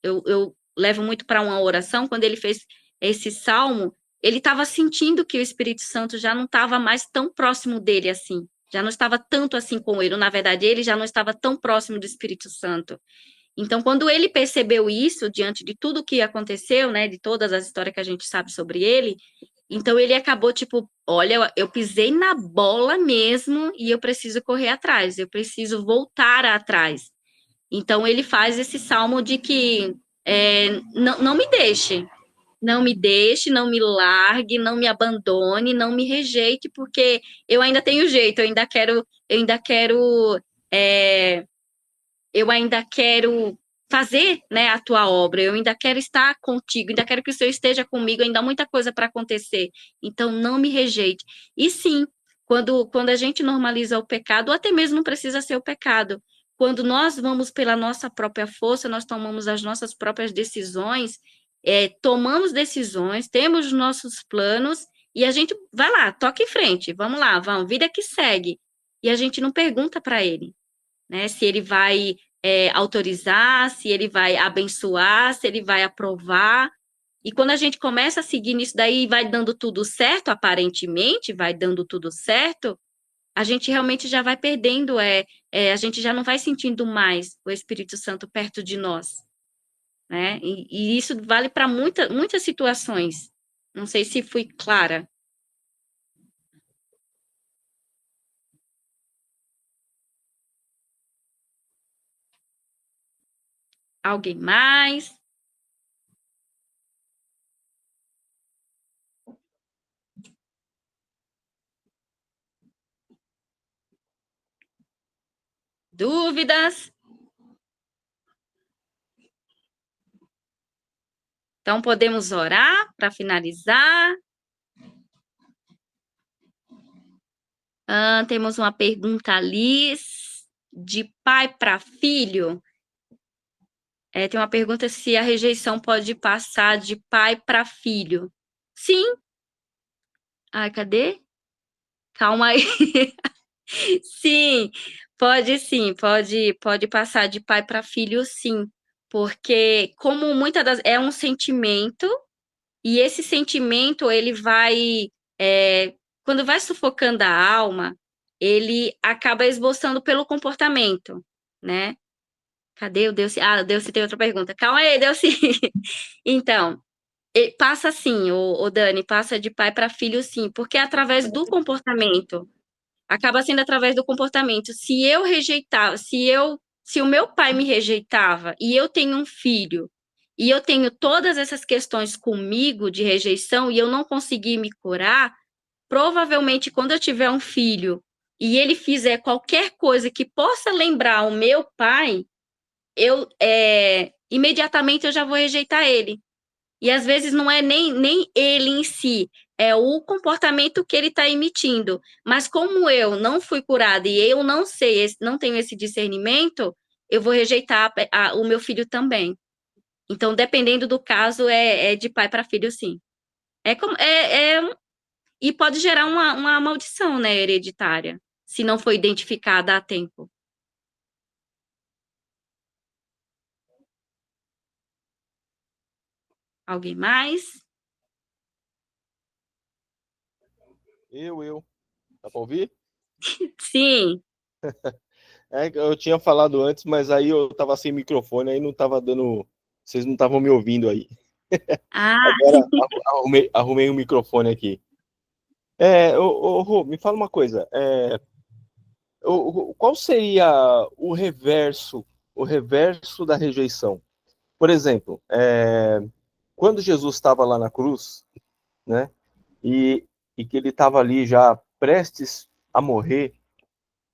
eu levo muito para uma oração, quando ele fez esse salmo, ele estava sentindo que o Espírito Santo já não estava mais tão próximo dele assim, já não estava tanto assim com ele, na verdade, ele já não estava tão próximo do Espírito Santo. Então, quando ele percebeu isso, diante de tudo que aconteceu, né, de todas as histórias que a gente sabe sobre ele, então ele acabou tipo, olha, eu pisei na bola mesmo e eu preciso correr atrás, eu preciso voltar atrás. Então ele faz esse salmo de que não me deixe, não me deixe, não me largue, não me abandone, não me rejeite, porque eu ainda tenho jeito, é, eu ainda quero fazer, né, a tua obra, eu ainda quero estar contigo, ainda quero que o Senhor esteja comigo, ainda há muita coisa para acontecer, então não me rejeite. E sim, quando a gente normaliza o pecado, ou até mesmo não precisa ser o pecado, quando nós vamos pela nossa própria força, nós tomamos as nossas próprias decisões, tomamos decisões, temos os nossos planos, e a gente vai lá, toca em frente, vamos lá, vamos, vida que segue. E a gente não pergunta para ele, né? Se ele vai autorizar, se ele vai abençoar, se ele vai aprovar. E quando a gente começa a seguir nisso daí e vai dando tudo certo, aparentemente, vai dando tudo certo, a gente realmente já vai perdendo, a gente já não vai sentindo mais o Espírito Santo perto de nós, né? E isso vale para muitas situações. Não sei se fui clara. Alguém mais? Dúvidas? Então, podemos orar para finalizar. Temos uma pergunta ali, de pai para filho. Tem uma pergunta se a rejeição pode passar de pai para filho. Sim. Ai, cadê? Calma aí. Sim, pode passar de pai para filho, sim. Porque, como é um sentimento, e esse sentimento, ele vai, quando vai sufocando a alma, ele acaba esboçando pelo comportamento, né? Cadê o Deus? Ah, Deus tem outra pergunta. Calma aí, Deus. Então, passa assim, o Dani, passa de pai para filho, sim, porque é através do comportamento. Acaba sendo através do comportamento. Se eu rejeitava, se o meu pai me rejeitava e eu tenho um filho e eu tenho todas essas questões comigo de rejeição e eu não consegui me curar, provavelmente quando eu tiver um filho e ele fizer qualquer coisa que possa lembrar o meu pai, imediatamente eu já vou rejeitar ele. E às vezes não é nem ele em si, é o comportamento que ele está emitindo. Mas como eu não fui curada e eu não sei, não tenho esse discernimento, eu vou rejeitar o meu filho também. Então, dependendo do caso, é de pai para filho, sim. E pode gerar uma maldição, né, hereditária, se não for identificada a tempo. Alguém mais? Eu. Dá para ouvir? Sim. Eu tinha falado antes, mas aí eu tava sem microfone, aí não tava dando. Vocês não estavam me ouvindo aí. Ah. Agora arrumei o microfone aqui. Rô, me fala uma coisa. Qual seria o reverso da rejeição? Por exemplo, quando Jesus estava lá na cruz, né? E que ele estava ali já prestes a morrer,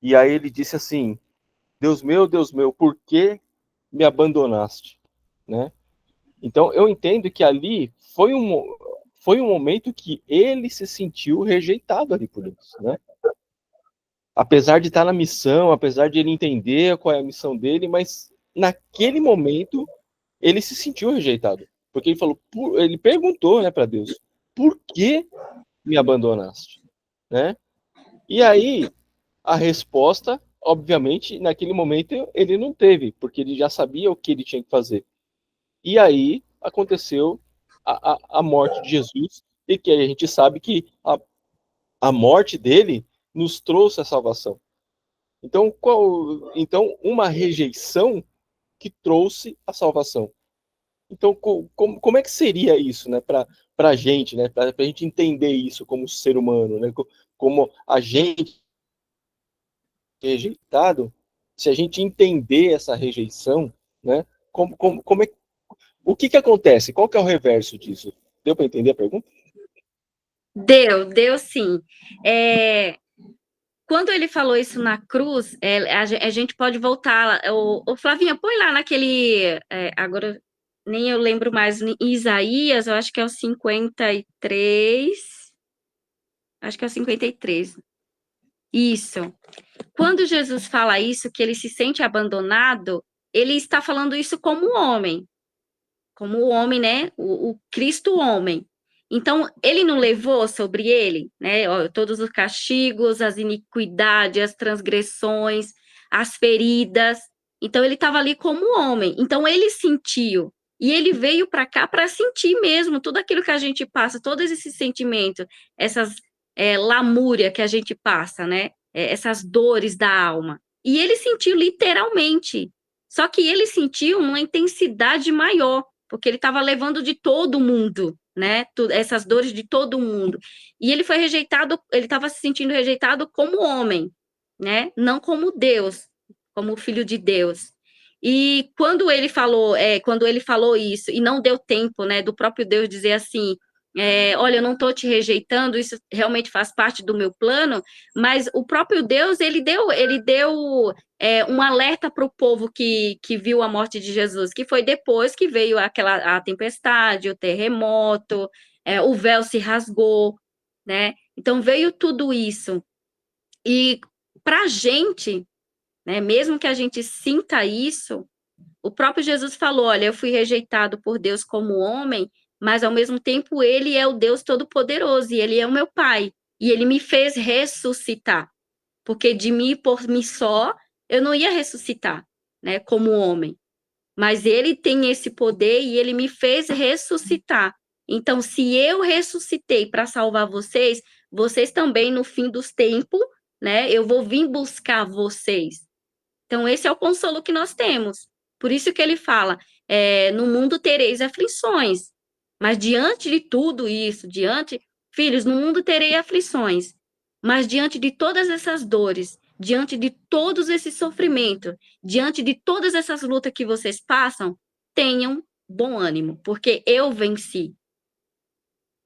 e aí ele disse assim: Deus meu, por que me abandonaste? Né? Então, eu entendo que ali foi um momento que ele se sentiu rejeitado ali por Deus, né? Apesar de estar na missão, apesar de ele entender qual é a missão dele, mas naquele momento ele se sentiu rejeitado, porque ele falou, ele perguntou, né, para Deus, por que me abandonaste? Né? E aí, a resposta, obviamente, naquele momento ele não teve, porque ele já sabia o que ele tinha que fazer. E aí aconteceu a morte de Jesus, e que a gente sabe que a morte dele nos trouxe a salvação. Então, então uma rejeição que trouxe a salvação. Então, como é que seria isso, né, para a gente, né, para a gente entender isso como ser humano, né, como a gente rejeitado, se a gente entender essa rejeição, né, como é, o que acontece? Qual que é o reverso disso? Deu para entender a pergunta? Deu sim. Quando ele falou isso na cruz, a gente pode voltar. O Flavinha, põe lá naquele. Agora nem eu lembro mais. Em Isaías, eu acho que é o 53. Acho que é o 53. Isso. Quando Jesus fala isso, que ele se sente abandonado, ele está falando isso como homem. Como o homem, né? O Cristo homem. Então, ele não levou sobre ele, né? Todos os castigos, as iniquidades, as transgressões, as feridas. Então, ele estava ali como homem. Então, ele sentiu. E ele veio para cá para sentir mesmo tudo aquilo que a gente passa, todos esses sentimentos, essas lamúria que a gente passa, né? Essas dores da alma. E ele sentiu literalmente. Só que ele sentiu numa intensidade maior, porque ele estava levando de todo mundo, né? Essas dores de todo mundo. E ele foi rejeitado, ele estava se sentindo rejeitado como homem, né? Não como Deus, como filho de Deus. E quando ele falou isso, e não deu tempo, né, do próprio Deus dizer assim, olha, eu não estou te rejeitando, isso realmente faz parte do meu plano, mas o próprio Deus, ele deu um alerta para o povo que viu a morte de Jesus, que foi depois que veio a tempestade, o terremoto, o véu se rasgou, né? Então veio tudo isso. E para a gente, né, mesmo que a gente sinta isso, o próprio Jesus falou: olha, eu fui rejeitado por Deus como homem, mas ao mesmo tempo ele é o Deus Todo-Poderoso e ele é o meu Pai. E ele me fez ressuscitar, porque de mim por mim só eu não ia ressuscitar, né, como homem. Mas ele tem esse poder e ele me fez ressuscitar. Então, se eu ressuscitei para salvar vocês, vocês também no fim dos tempos, né, eu vou vir buscar vocês. Então, esse é o consolo que nós temos. Por isso que ele fala: no mundo tereis aflições, mas diante de tudo isso, filhos, no mundo terei aflições, mas diante de todas essas dores, diante de todos esses sofrimentos, diante de todas essas lutas que vocês passam, tenham bom ânimo, porque eu venci.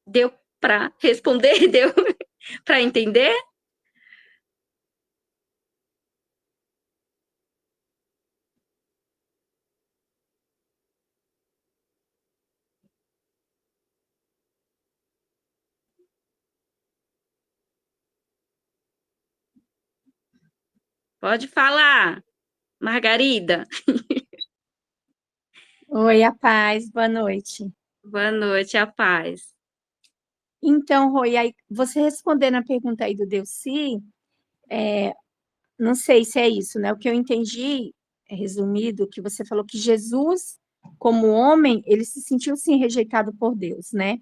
Deu para responder? Deu para entender? Pode falar, Margarida. Oi, a paz, boa noite. Boa noite, a paz. Então, Roi, aí, você respondendo a pergunta aí do Delcy, não sei se é isso, né? O que eu entendi, resumido, que você falou que Jesus, como homem, ele se sentiu sim rejeitado por Deus, né?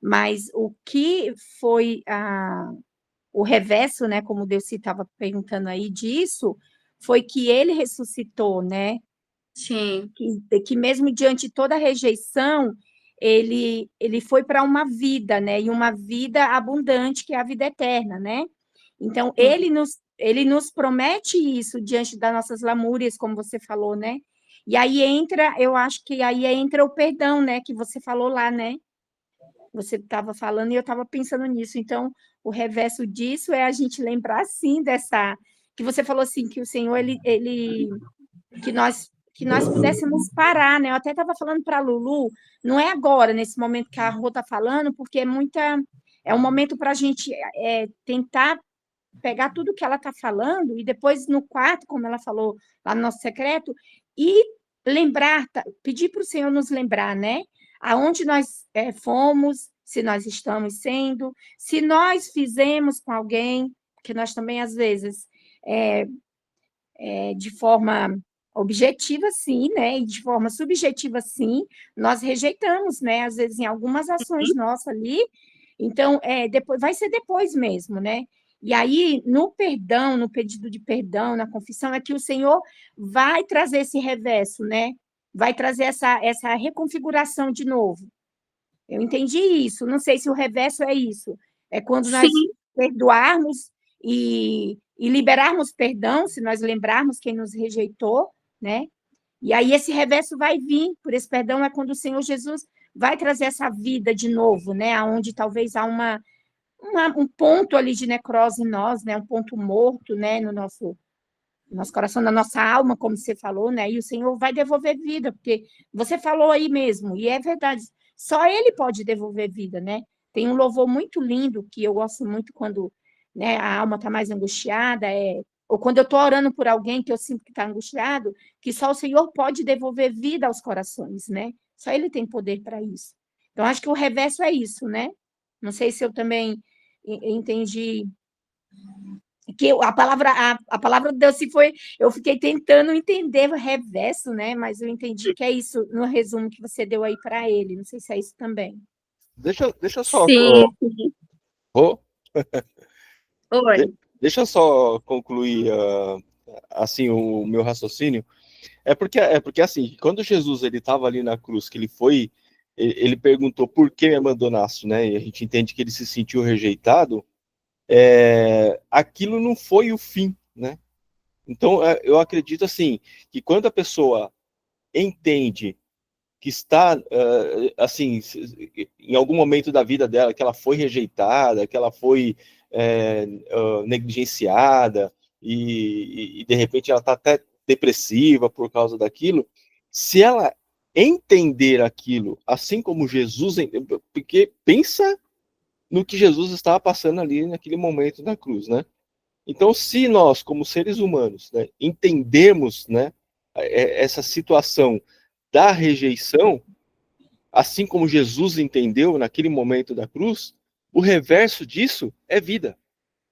Mas o que foi o reverso, né? Como o Delcy estava perguntando aí disso, foi que ele ressuscitou, né? Sim. Que mesmo diante de toda a rejeição, ele foi para uma vida, né? E uma vida abundante, que é a vida eterna, né? Então, ele nos promete isso diante das nossas lamúrias, como você falou, né? E aí entra, eu acho que aí entra o perdão, né? Que você falou lá, né? Você estava falando e eu estava pensando nisso. Então, o reverso disso é a gente lembrar, sim, que você falou assim, que o Senhor, que nós pudéssemos parar, né? Eu até estava falando para a Lulu, não é agora, nesse momento que a Rô está falando, porque é um momento para a gente tentar pegar tudo que ela está falando e depois no quarto, como ela falou lá no nosso secreto, e lembrar, pedir para o Senhor nos lembrar, né? Aonde nós fomos, se nós estamos sendo, se nós fizemos com alguém, porque nós também, às vezes, de forma objetiva, sim, né, e de forma subjetiva, sim, nós rejeitamos, né, às vezes em algumas ações nossas ali, então, depois, vai ser depois mesmo, né, e aí, no perdão, no pedido de perdão, na confissão, é que o Senhor vai trazer esse reverso, né, vai trazer essa reconfiguração de novo. Eu entendi isso, não sei se o reverso é isso, é quando nós Sim, perdoarmos e liberarmos perdão, se nós lembrarmos quem nos rejeitou, né? E aí esse reverso vai vir, por esse perdão é quando o Senhor Jesus vai trazer essa vida de novo, né? Aonde talvez há um ponto ali de necrose em nós, né? Um ponto morto, né? No nosso coração, na nossa alma, como você falou, né? E o Senhor vai devolver vida, porque você falou aí mesmo, e é verdade, só Ele pode devolver vida, né? Tem um louvor muito lindo que eu gosto muito quando, né, a alma está mais angustiada, ou quando eu estou orando por alguém que eu sinto que está angustiado, que só o Senhor pode devolver vida aos corações, né? Só Ele tem poder para isso. Então, acho que o reverso é isso, né? Não sei se eu também entendi que a palavra de Deus se foi, eu fiquei tentando entender o reverso, né? Mas eu entendi que é isso no resumo que você deu aí para ele. Não sei se é isso também. Deixa só. sim. Rô, Oi. deixa eu só concluir assim o meu raciocínio. É porque assim, quando Jesus ele estava ali na cruz, que ele perguntou por que me abandonaste, né? E a gente entende que ele se sentiu rejeitado. Aquilo não foi o fim, né? Então eu acredito assim que quando a pessoa entende que está assim em algum momento da vida dela que ela foi rejeitada, que ela foi negligenciada e de repente ela está até depressiva por causa daquilo, se ela entender aquilo, assim como Jesus, porque pensa no que Jesus estava passando ali naquele momento da cruz, né? Então, se nós, como seres humanos, né, entendemos, né, essa situação da rejeição, assim como Jesus entendeu naquele momento da cruz, o reverso disso é vida,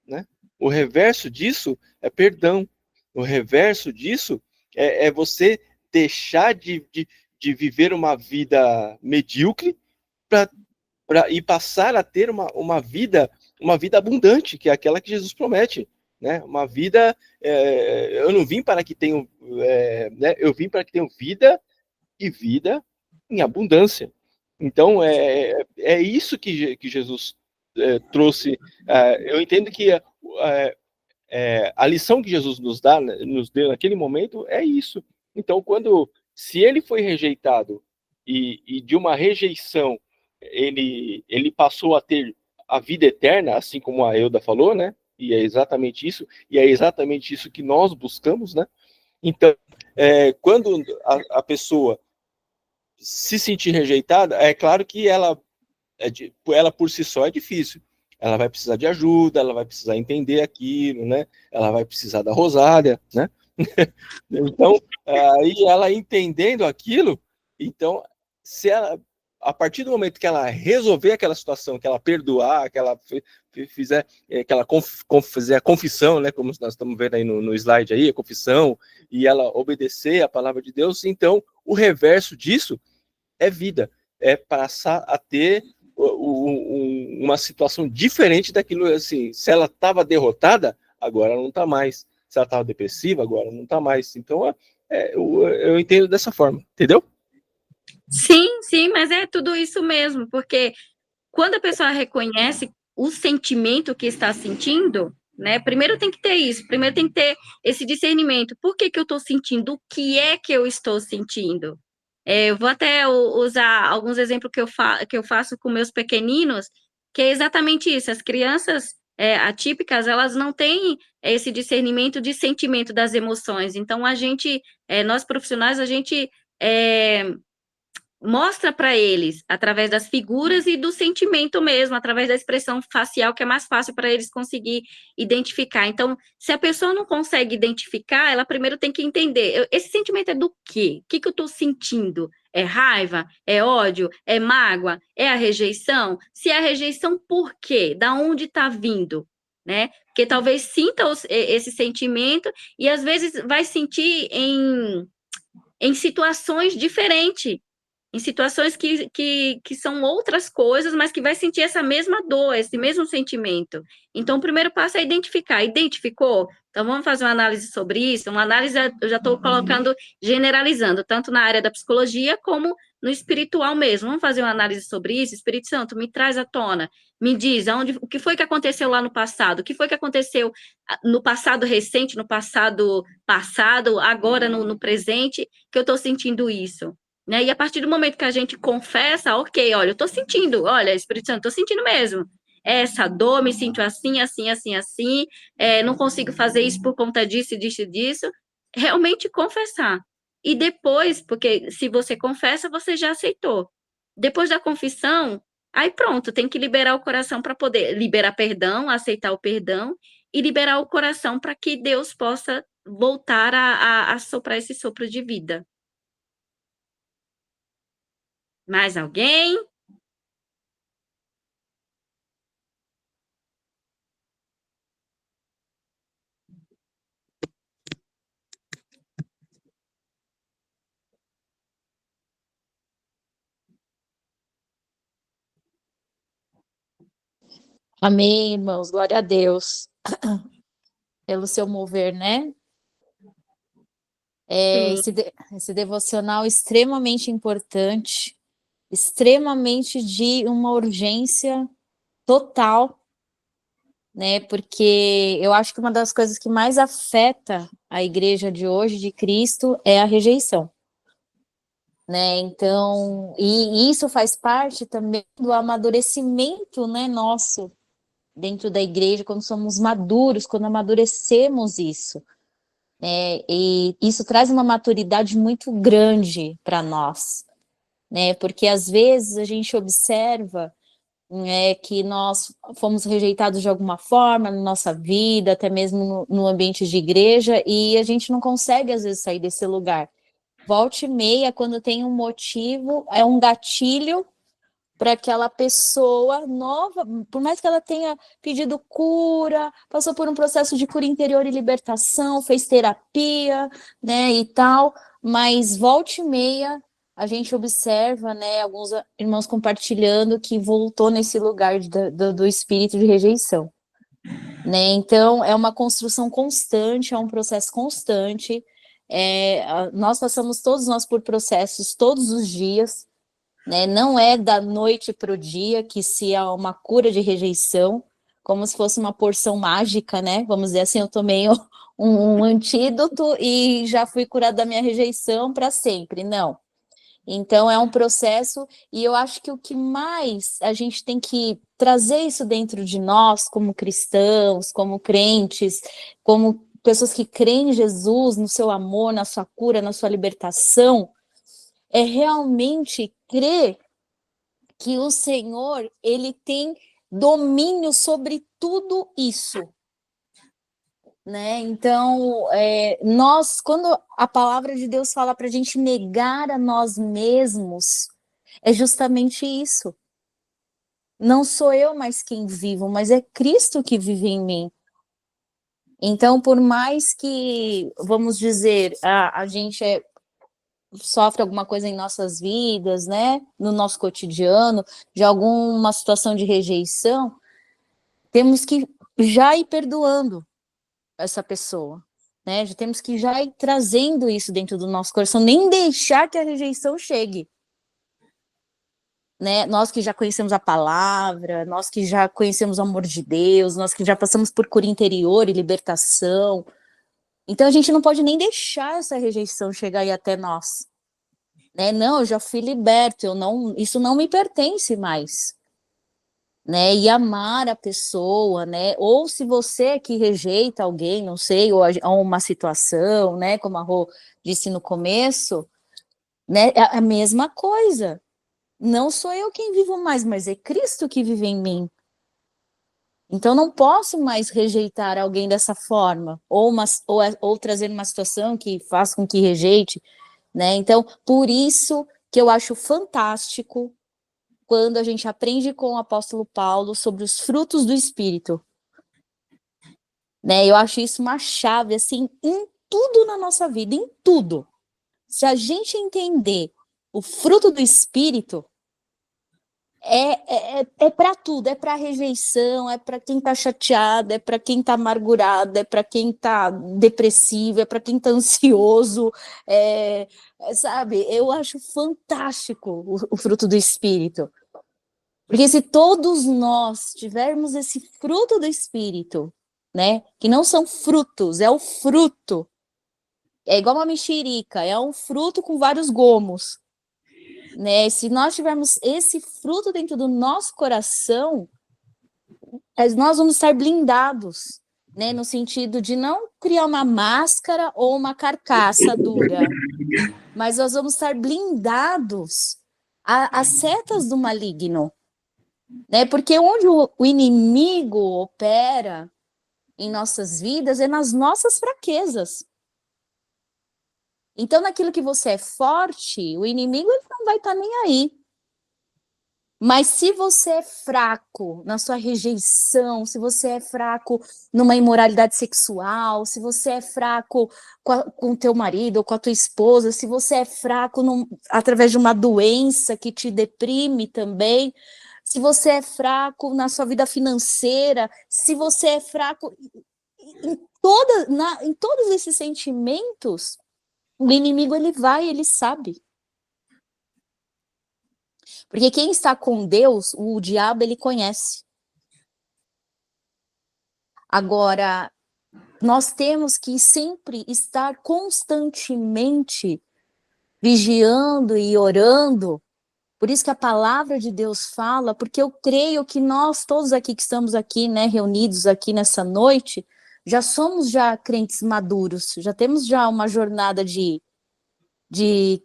né? O reverso disso é perdão. O reverso disso é você deixar de viver uma vida medíocre e passar a ter uma vida abundante, que é aquela que Jesus promete, né? Uma vida, eu não vim para que tenham, né? Eu vim para que tenham vida e vida em abundância. Então é isso que Jesus trouxe. Eu entendo que a lição que Jesus nos deu naquele momento é isso. Então, se ele foi rejeitado e de uma rejeição ele passou a ter a vida eterna, assim como a Euda falou, né? E é exatamente isso que nós buscamos, né? Então, quando a pessoa se sentir rejeitada, é claro que ela por si só é difícil. Ela vai precisar de ajuda, ela vai precisar entender aquilo, né? Ela vai precisar da rosália, né? Então, aí ela entendendo aquilo, então, se ela, a partir do momento que ela resolver aquela situação, que ela perdoar, que ela fizer, que ela fizer a confissão, né? Como nós estamos vendo aí no slide aí, a confissão, e ela obedecer a palavra de Deus, então, o reverso disso é vida, é passar a ter uma situação diferente daquilo, assim, se ela estava derrotada, agora ela não está mais, se ela estava depressiva, agora não está mais, então eu entendo dessa forma, entendeu? Sim, sim, mas é tudo isso mesmo, porque quando a pessoa reconhece o sentimento que está sentindo, né? Primeiro tem que ter isso, primeiro tem que ter esse discernimento. Por que eu estou sentindo? O que é que eu estou sentindo? Eu vou até usar alguns exemplos que eu faço com meus pequeninos, que é exatamente isso. As crianças atípicas, elas não têm esse discernimento de sentimento das emoções. Então, nós profissionais, a gente mostra para eles, através das figuras e do sentimento mesmo, através da expressão facial, que é mais fácil para eles conseguir identificar. Então, se a pessoa não consegue identificar, ela primeiro tem que entender, esse sentimento é do quê? O que que eu estou sentindo? É raiva? É ódio? É mágoa? É a rejeição? Se é a rejeição, por quê? Da onde está vindo? Né? Porque talvez sinta esse sentimento e às vezes vai sentir em situações diferentes, em situações que são outras coisas, mas que vai sentir essa mesma dor, esse mesmo sentimento. Então, o primeiro passo é identificar. Identificou? Então, vamos fazer uma análise sobre isso. Uma análise, eu já estou colocando, generalizando, tanto na área da psicologia como no espiritual mesmo. Vamos fazer uma análise sobre isso? Espírito Santo, me traz à tona. Me diz, o que foi que aconteceu lá no passado? O que foi que aconteceu no passado recente, no passado passado, agora no presente, que eu estou sentindo isso? Né? E a partir do momento que a gente confessa, ok, olha, eu estou sentindo, olha, Espírito Santo, estou sentindo mesmo. Essa dor, me sinto assim, assim, assim, assim, não consigo fazer isso por conta disso, disso, disso. Realmente confessar. E depois, porque se você confessa, você já aceitou. Depois da confissão, aí pronto, tem que liberar o coração para poder liberar perdão, aceitar o perdão e liberar o coração para que Deus possa voltar a soprar esse sopro de vida. Mais alguém? Amém, irmãos, glória a Deus pelo seu mover, né? Sim. Esse devocional extremamente importante, extremamente de uma urgência total, né? Porque eu acho que uma das coisas que mais afeta a igreja de hoje, de Cristo, é a rejeição, né? Então, e isso faz parte também do amadurecimento, né, nosso, dentro da igreja, quando somos maduros, quando amadurecemos isso. E isso traz uma maturidade muito grande para nós, né? Porque às vezes a gente observa que nós fomos rejeitados de alguma forma na nossa vida, até mesmo no ambiente de igreja, e a gente não consegue às vezes sair desse lugar. Volta e meia, quando tem um motivo, é um gatilho para aquela pessoa nova, por mais que ela tenha pedido cura, passou por um processo de cura interior e libertação, fez terapia, né, e tal, mas volta e meia a gente observa, né, alguns irmãos compartilhando que voltou nesse lugar do espírito de rejeição, né, então é uma construção constante, é um processo constante, nós passamos todos nós por processos todos os dias, né? Não é da noite para o dia que se há uma cura de rejeição, como se fosse uma porção mágica, né? Vamos dizer assim, eu tomei um antídoto e já fui curada da minha rejeição para sempre. Não. Então, é um processo, e eu acho que o que mais a gente tem que trazer isso dentro de nós, como cristãos, como crentes, como pessoas que creem em Jesus, no seu amor, na sua cura, na sua libertação, é realmente crer que o Senhor, ele tem domínio sobre tudo isso, né? Então, nós, quando a palavra de Deus fala para a gente negar a nós mesmos, é justamente isso. Não sou eu mais quem vivo, mas é Cristo que vive em mim. Então, por mais que, vamos dizer, a gente sofre alguma coisa em nossas vidas, né, no nosso cotidiano, de alguma situação de rejeição, temos que já ir perdoando essa pessoa, né, já temos que já ir trazendo isso dentro do nosso coração, nem deixar que a rejeição chegue, né, nós que já conhecemos a palavra, nós que já conhecemos o amor de Deus, nós que já passamos por cura interior e libertação, então a gente não pode nem deixar essa rejeição chegar aí até nós, né? Não, eu já fui liberto, isso não me pertence mais, né? E amar a pessoa, né? Ou se você que rejeita alguém, não sei, ou uma situação, né? Como a Rô disse no começo, né? É a mesma coisa. Não sou eu quem vivo mais, mas é Cristo que vive em mim. Então, não posso mais rejeitar alguém dessa forma, ou trazer uma situação que faça com que rejeite, né? Então, por isso que eu acho fantástico quando a gente aprende com o apóstolo Paulo sobre os frutos do Espírito, né? Eu acho isso uma chave, assim, em tudo na nossa vida, em tudo. Se a gente entender o fruto do Espírito, é para tudo, é para rejeição, é para quem está chateado, é para quem está amargurado, é para quem está depressivo, é para quem está ansioso, sabe? Eu acho fantástico o fruto do Espírito. Porque se todos nós tivermos esse fruto do Espírito, né? Que não são frutos, é o fruto. É igual uma mexerica, é um fruto com vários gomos. Né? Se nós tivermos esse fruto dentro do nosso coração, nós vamos estar blindados, né? No sentido de não criar uma máscara ou uma carcaça dura, mas nós vamos estar blindados às setas do maligno, né? Porque onde o inimigo opera em nossas vidas é nas nossas fraquezas. Então, naquilo que você é forte, o inimigo ele não vai estar nem aí. Mas se você é fraco na sua rejeição, se você é fraco numa imoralidade sexual, se você é fraco com o teu marido ou com a tua esposa, se você é fraco através de uma doença que te deprime também, se você é fraco na sua vida financeira, se você é fraco em todos esses sentimentos, o inimigo ele sabe. Porque quem está com Deus, o diabo, ele conhece. Agora, nós temos que sempre estar constantemente vigiando e orando. Por isso que a palavra de Deus fala, porque eu creio que nós todos aqui que estamos aqui, né, reunidos aqui nessa noite, já somos crentes maduros, já temos já uma jornada de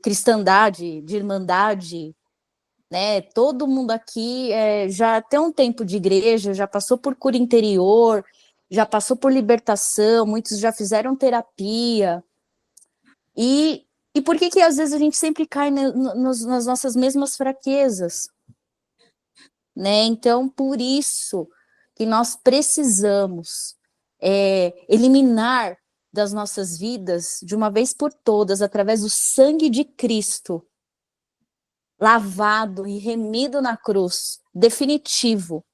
cristandade, de irmandade, né? Todo mundo aqui já tem um tempo de igreja, já passou por cura interior, já passou por libertação, muitos já fizeram terapia. E por que às vezes a gente sempre cai nas nossas mesmas fraquezas? Né? Então, por isso que nós precisamos eliminar das nossas vidas, de uma vez por todas, através do sangue de Cristo, lavado e remido na cruz, definitivo,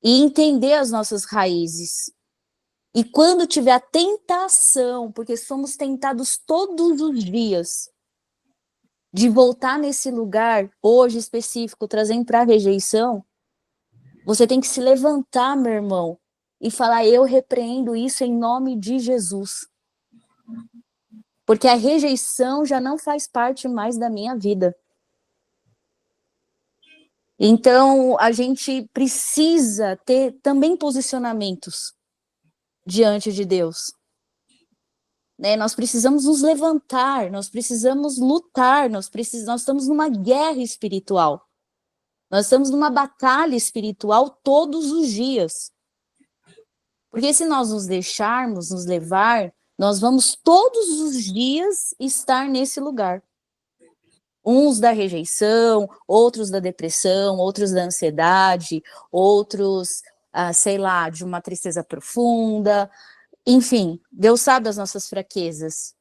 e entender as nossas raízes. E quando tiver a tentação, porque somos tentados todos os dias, de voltar nesse lugar, hoje específico, trazendo para a rejeição, você tem que se levantar, meu irmão, e falar, eu repreendo isso em nome de Jesus. Porque a rejeição já não faz parte mais da minha vida. Então, a gente precisa ter também posicionamentos diante de Deus. Né? Nós precisamos nos levantar, nós precisamos lutar, nós estamos numa guerra espiritual. Nós estamos numa batalha espiritual todos os dias. Porque se nós nos deixarmos nos levar, nós vamos todos os dias estar nesse lugar. Uns da rejeição, outros da depressão, outros da ansiedade, outros, sei lá, de uma tristeza profunda. Enfim, Deus sabe as nossas fraquezas.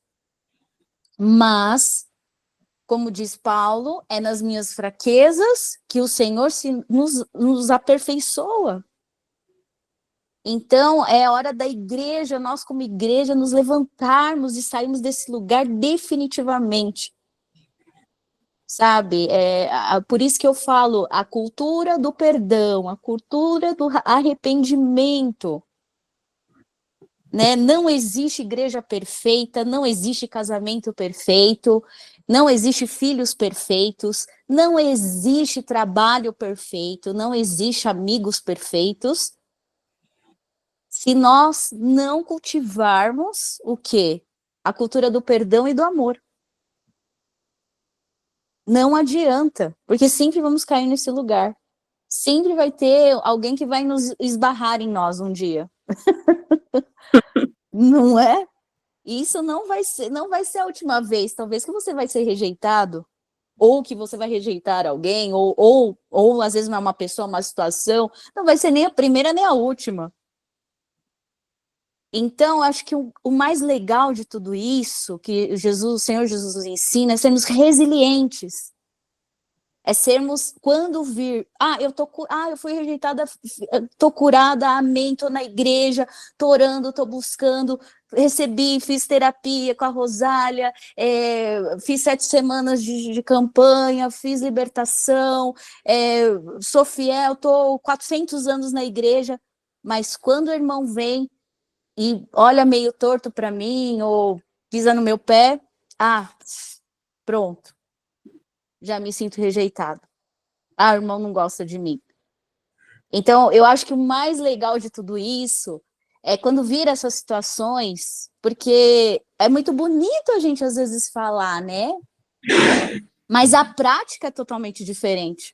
Mas, como diz Paulo, é nas minhas fraquezas que o Senhor nos aperfeiçoa. Então, é hora da igreja, nós como igreja, nos levantarmos e sairmos desse lugar definitivamente. Sabe, por isso que eu falo, a cultura do perdão, a cultura do arrependimento, né? Não existe igreja perfeita, não existe casamento perfeito, não existe filhos perfeitos, não existe trabalho perfeito, não existe amigos perfeitos, se nós não cultivarmos o quê? A cultura do perdão e do amor. Não adianta, porque sempre vamos cair nesse lugar. Sempre vai ter alguém que vai nos esbarrar em nós um dia. Não é? Isso não vai ser a última vez, talvez, que você vai ser rejeitado, ou que você vai rejeitar alguém, ou às vezes uma pessoa, uma situação, não vai ser nem a primeira nem a última. Então, acho que o mais legal de tudo isso, que o Senhor Jesus nos ensina, é sermos resilientes. É sermos, quando vir, eu fui rejeitada, tô curada, amém, tô na igreja, tô orando, tô buscando, fiz terapia com a Rosália, fiz 7 semanas de campanha, fiz libertação, sou fiel, tô 400 anos na igreja, mas quando o irmão vem e olha meio torto para mim, ou pisa no meu pé, pronto, já me sinto rejeitado. O irmão não gosta de mim. Então, eu acho que o mais legal de tudo isso é quando vira essas situações, porque é muito bonito a gente às vezes falar, né? Mas a prática é totalmente diferente.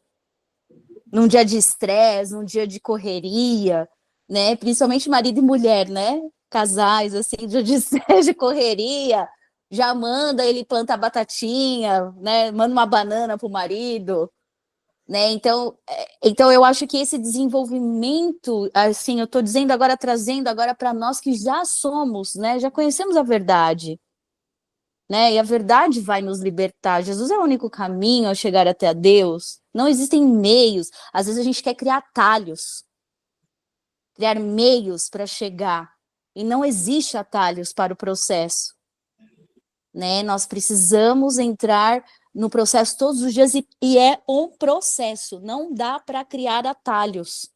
Num dia de estresse, num dia de correria, né? Principalmente marido e mulher, né? Casais, assim, dia de estresse, de correria, já manda ele plantar batatinha, né? Manda uma banana pro marido, né? Então eu acho que esse desenvolvimento, assim, eu estou dizendo agora, trazendo agora para nós que já somos, né? Já conhecemos a verdade, né? E a verdade vai nos libertar. Jesus é o único caminho a chegar até a Deus. Não existem meios. Às vezes a gente quer criar atalhos, criar meios para chegar. E não existe atalhos para o processo, né? Nós precisamos entrar no processo todos os dias e é um processo. Não dá para criar atalhos.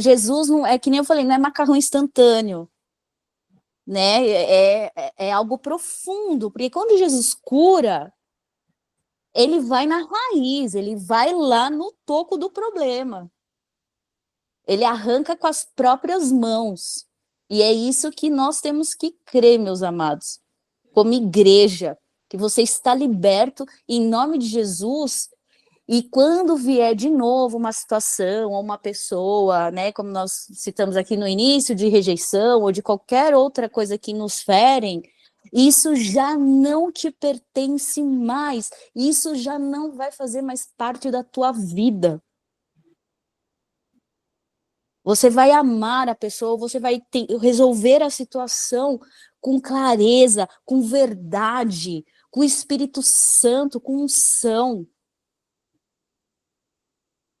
Jesus não é, que nem eu falei, não é macarrão instantâneo, né? É algo profundo, porque quando Jesus cura, ele vai na raiz, ele vai lá no toco do problema. Ele arranca com as próprias mãos. E é isso que nós temos que crer, meus amados, como igreja, que você está liberto em nome de Jesus. E quando vier de novo uma situação ou uma pessoa, né, como nós citamos aqui no início, de rejeição ou de qualquer outra coisa que nos ferem, isso já não te pertence mais, isso já não vai fazer mais parte da tua vida. Você vai amar a pessoa, você vai resolver a situação com clareza, com verdade, com o Espírito Santo, com unção.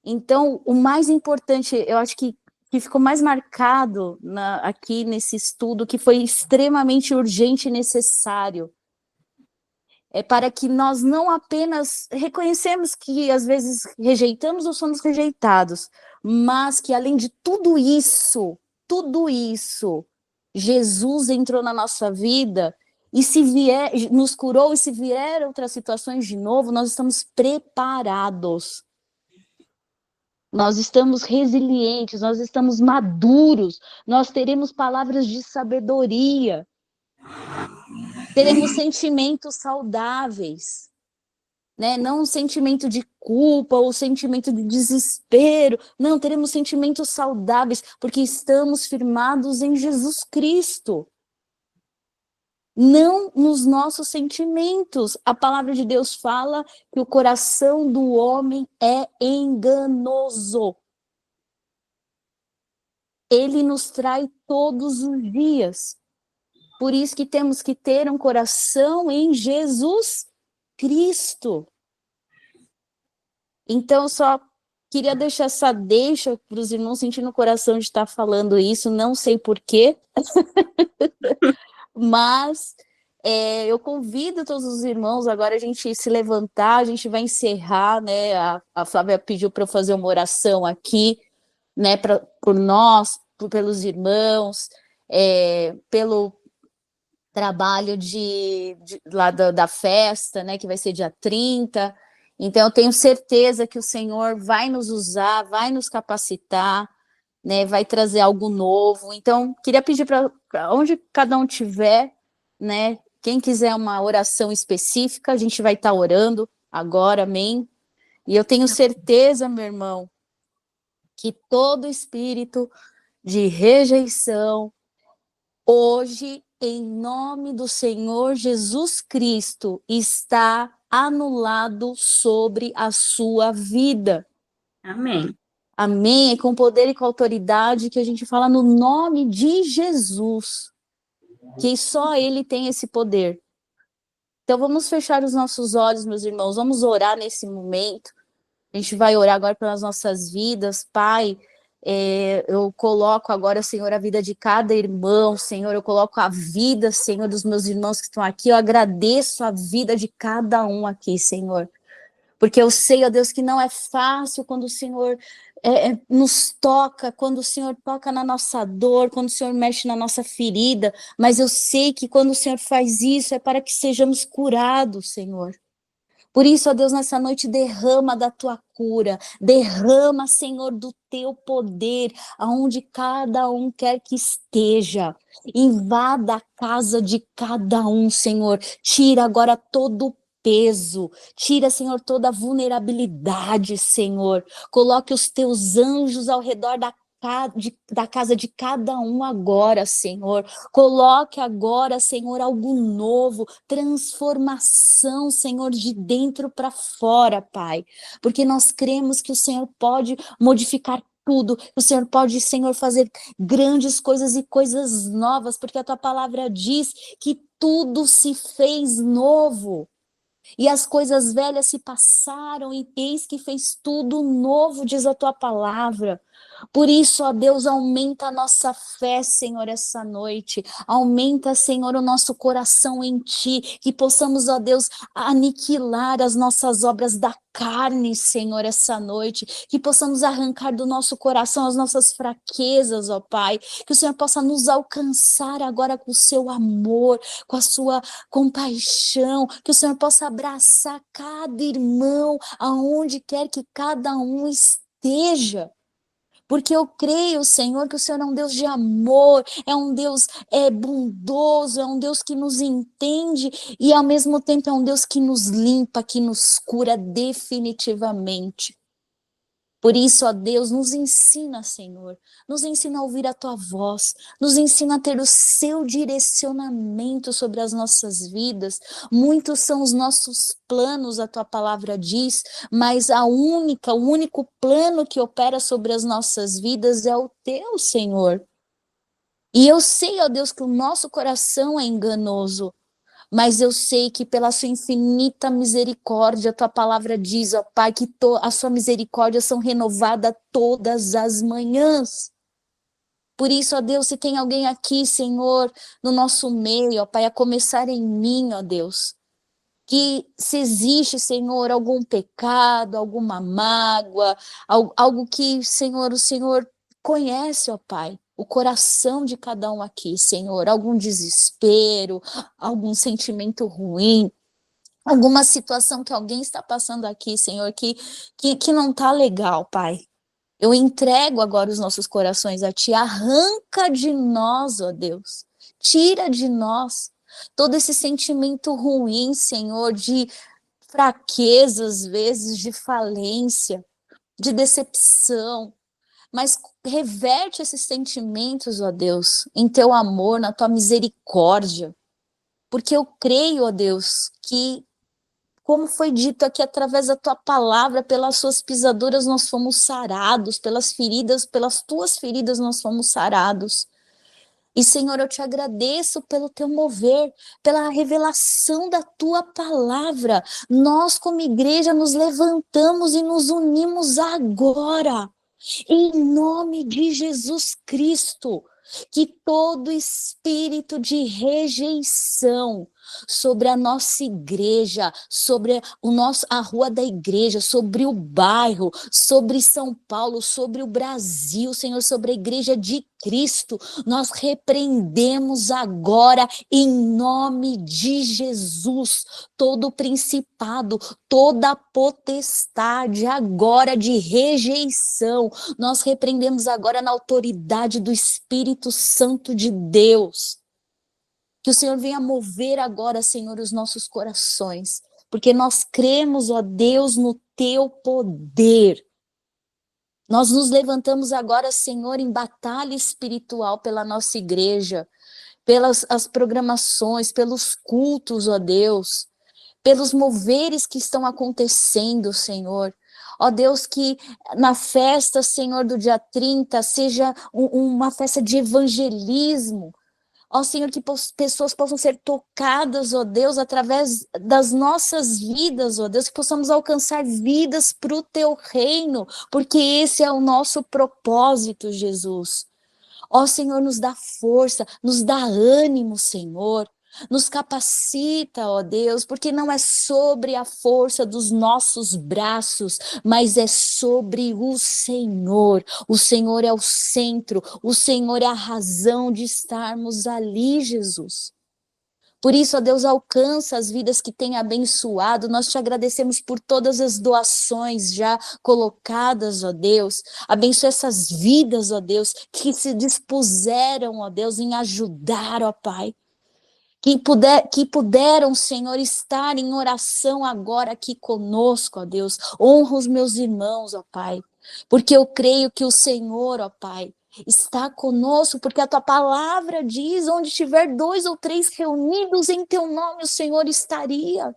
Então, o mais importante, eu acho que ficou mais marcado aqui nesse estudo, que foi extremamente urgente e necessário, é para que nós não apenas reconhecemos que às vezes rejeitamos ou somos rejeitados, mas que além de tudo isso, Jesus entrou na nossa vida e se vier, nos curou, e se vier outras situações de novo, nós estamos preparados. Nós estamos resilientes, nós estamos maduros, nós teremos palavras de sabedoria, teremos sentimentos saudáveis, né? Não um sentimento de culpa ou sentimento de desespero, não, teremos sentimentos saudáveis, porque estamos firmados em Jesus Cristo. Não nos nossos sentimentos. A palavra de Deus fala que o coração do homem é enganoso. Ele nos trai todos os dias. Por isso que temos que ter um coração em Jesus Cristo. Então, só queria deixar essa deixa para os irmãos sentir no coração de estar falando isso, não sei porquê. Mas eu convido todos os irmãos agora a gente se levantar, a gente vai encerrar, né? A Flávia pediu para eu fazer uma oração aqui, né? Por nós, pelos irmãos, pelo trabalho lá da festa, né? Que vai ser dia 30. Então, eu tenho certeza que o Senhor vai nos usar, vai nos capacitar, né, vai trazer algo novo. Então, queria pedir para onde cada um estiver, né, Quem quiser uma oração específica, a gente vai estar orando agora, amém? E eu tenho certeza, meu irmão, que todo espírito de rejeição, hoje, em nome do Senhor Jesus Cristo, está anulado sobre a sua vida. Amém. Amém? É com poder e com autoridade que a gente fala no nome de Jesus, que só Ele tem esse poder. Então vamos fechar os nossos olhos, meus irmãos, vamos orar nesse momento. A gente vai orar agora pelas nossas vidas, Pai. Eu coloco agora, Senhor, a vida de cada irmão, Senhor, eu coloco a vida, Senhor, dos meus irmãos que estão aqui, eu agradeço a vida de cada um aqui, Senhor, porque eu sei, ó Deus, que não é fácil quando o Senhor nos toca, quando o Senhor toca na nossa dor, quando o Senhor mexe na nossa ferida, mas eu sei que quando o Senhor faz isso é para que sejamos curados, Senhor. Por isso, ó Deus, nessa noite derrama da tua cura, derrama, Senhor, do teu poder, aonde cada um quer que esteja. Invada a casa de cada um, Senhor. Tira agora todo o peso, tira, Senhor, toda a vulnerabilidade, Senhor. Coloque os teus anjos ao redor da casa de cada um agora, Senhor. Coloque agora, Senhor, algo novo, transformação, Senhor, de dentro para fora, Pai. Porque nós cremos que o Senhor pode modificar tudo, o Senhor pode, Senhor, fazer grandes coisas e coisas novas, porque a tua palavra diz que tudo se fez novo. E as coisas velhas se passaram, e eis que fez tudo novo, diz a tua palavra. Por isso, ó Deus, aumenta a nossa fé, Senhor, essa noite. Aumenta, Senhor, o nosso coração em ti, que possamos, ó Deus, aniquilar as nossas obras da carne, Senhor, essa noite. Que possamos arrancar do nosso coração as nossas fraquezas, ó Pai. Que o Senhor possa nos alcançar agora com o seu amor, com a sua compaixão. Que o Senhor possa abraçar cada irmão, aonde quer que cada um esteja. Porque eu creio, Senhor, que o Senhor é um Deus de amor, é um Deus bondoso, é um Deus que nos entende e, ao mesmo tempo, é um Deus que nos limpa, que nos cura definitivamente. Por isso, ó Deus, nos ensina, Senhor, nos ensina a ouvir a tua voz, nos ensina a ter o seu direcionamento sobre as nossas vidas. Muitos são os nossos planos, a tua palavra diz, mas o único plano que opera sobre as nossas vidas é o teu, Senhor. E eu sei, ó Deus, que o nosso coração é enganoso, mas eu sei que pela sua infinita misericórdia, a tua palavra diz, ó Pai, que a sua misericórdia são renovadas todas as manhãs. Por isso, ó Deus, se tem alguém aqui, Senhor, no nosso meio, ó Pai, a começar em mim, ó Deus, que se existe, Senhor, algum pecado, alguma mágoa, algo que, Senhor, o Senhor conhece, ó Pai, o coração de cada um aqui, Senhor, algum desespero, algum sentimento ruim, alguma situação que alguém está passando aqui, Senhor, que não está legal, Pai. Eu entrego agora os nossos corações a Ti, arranca de nós, ó Deus, tira de nós todo esse sentimento ruim, Senhor, de fraqueza, às vezes, de falência, de decepção, mas reverte esses sentimentos, ó Deus, em teu amor, na tua misericórdia, porque eu creio, ó Deus, que, como foi dito aqui através da tua palavra, pelas suas pisaduras nós fomos sarados, pelas tuas feridas nós fomos sarados. E, Senhor, eu te agradeço pelo teu mover, pela revelação da tua palavra. Nós, como igreja, nos levantamos e nos unimos agora, em nome de Jesus Cristo, que todo espírito de rejeição sobre a nossa igreja, sobre a rua da igreja, sobre o bairro, sobre São Paulo, sobre o Brasil, Senhor, sobre a igreja de Cristo, nós repreendemos agora, em nome de Jesus, todo principado, toda potestade agora de rejeição, nós repreendemos agora na autoridade do Espírito Santo de Deus. Que o Senhor venha mover agora, Senhor, os nossos corações, porque nós cremos, ó Deus, no teu poder. Nós nos levantamos agora, Senhor, em batalha espiritual pela nossa igreja, pelas as programações, pelos cultos, ó Deus, pelos moveres que estão acontecendo, Senhor. Ó Deus, que na festa, Senhor, do dia 30, seja uma festa de evangelismo. Ó Senhor, que pessoas possam ser tocadas, ó Deus, através das nossas vidas, ó Deus, que possamos alcançar vidas para o teu reino, porque esse é o nosso propósito, Jesus. Ó Senhor, nos dá força, nos dá ânimo, Senhor. Nos capacita, ó Deus, porque não é sobre a força dos nossos braços, mas é sobre o Senhor. O Senhor é o centro, o Senhor é a razão de estarmos ali, Jesus. Por isso, ó Deus, alcança as vidas que tem abençoado. Nós te agradecemos por todas as doações já colocadas, ó Deus. Abençoa essas vidas, ó Deus, que se dispuseram, ó Deus, em ajudar, ó Pai. Que puderam, Senhor, estar em oração agora aqui conosco, ó Deus. Honra os meus irmãos, ó Pai, porque eu creio que o Senhor, ó Pai, está conosco, porque a tua palavra diz, onde tiver 2 ou 3 reunidos em teu nome, o Senhor estaria.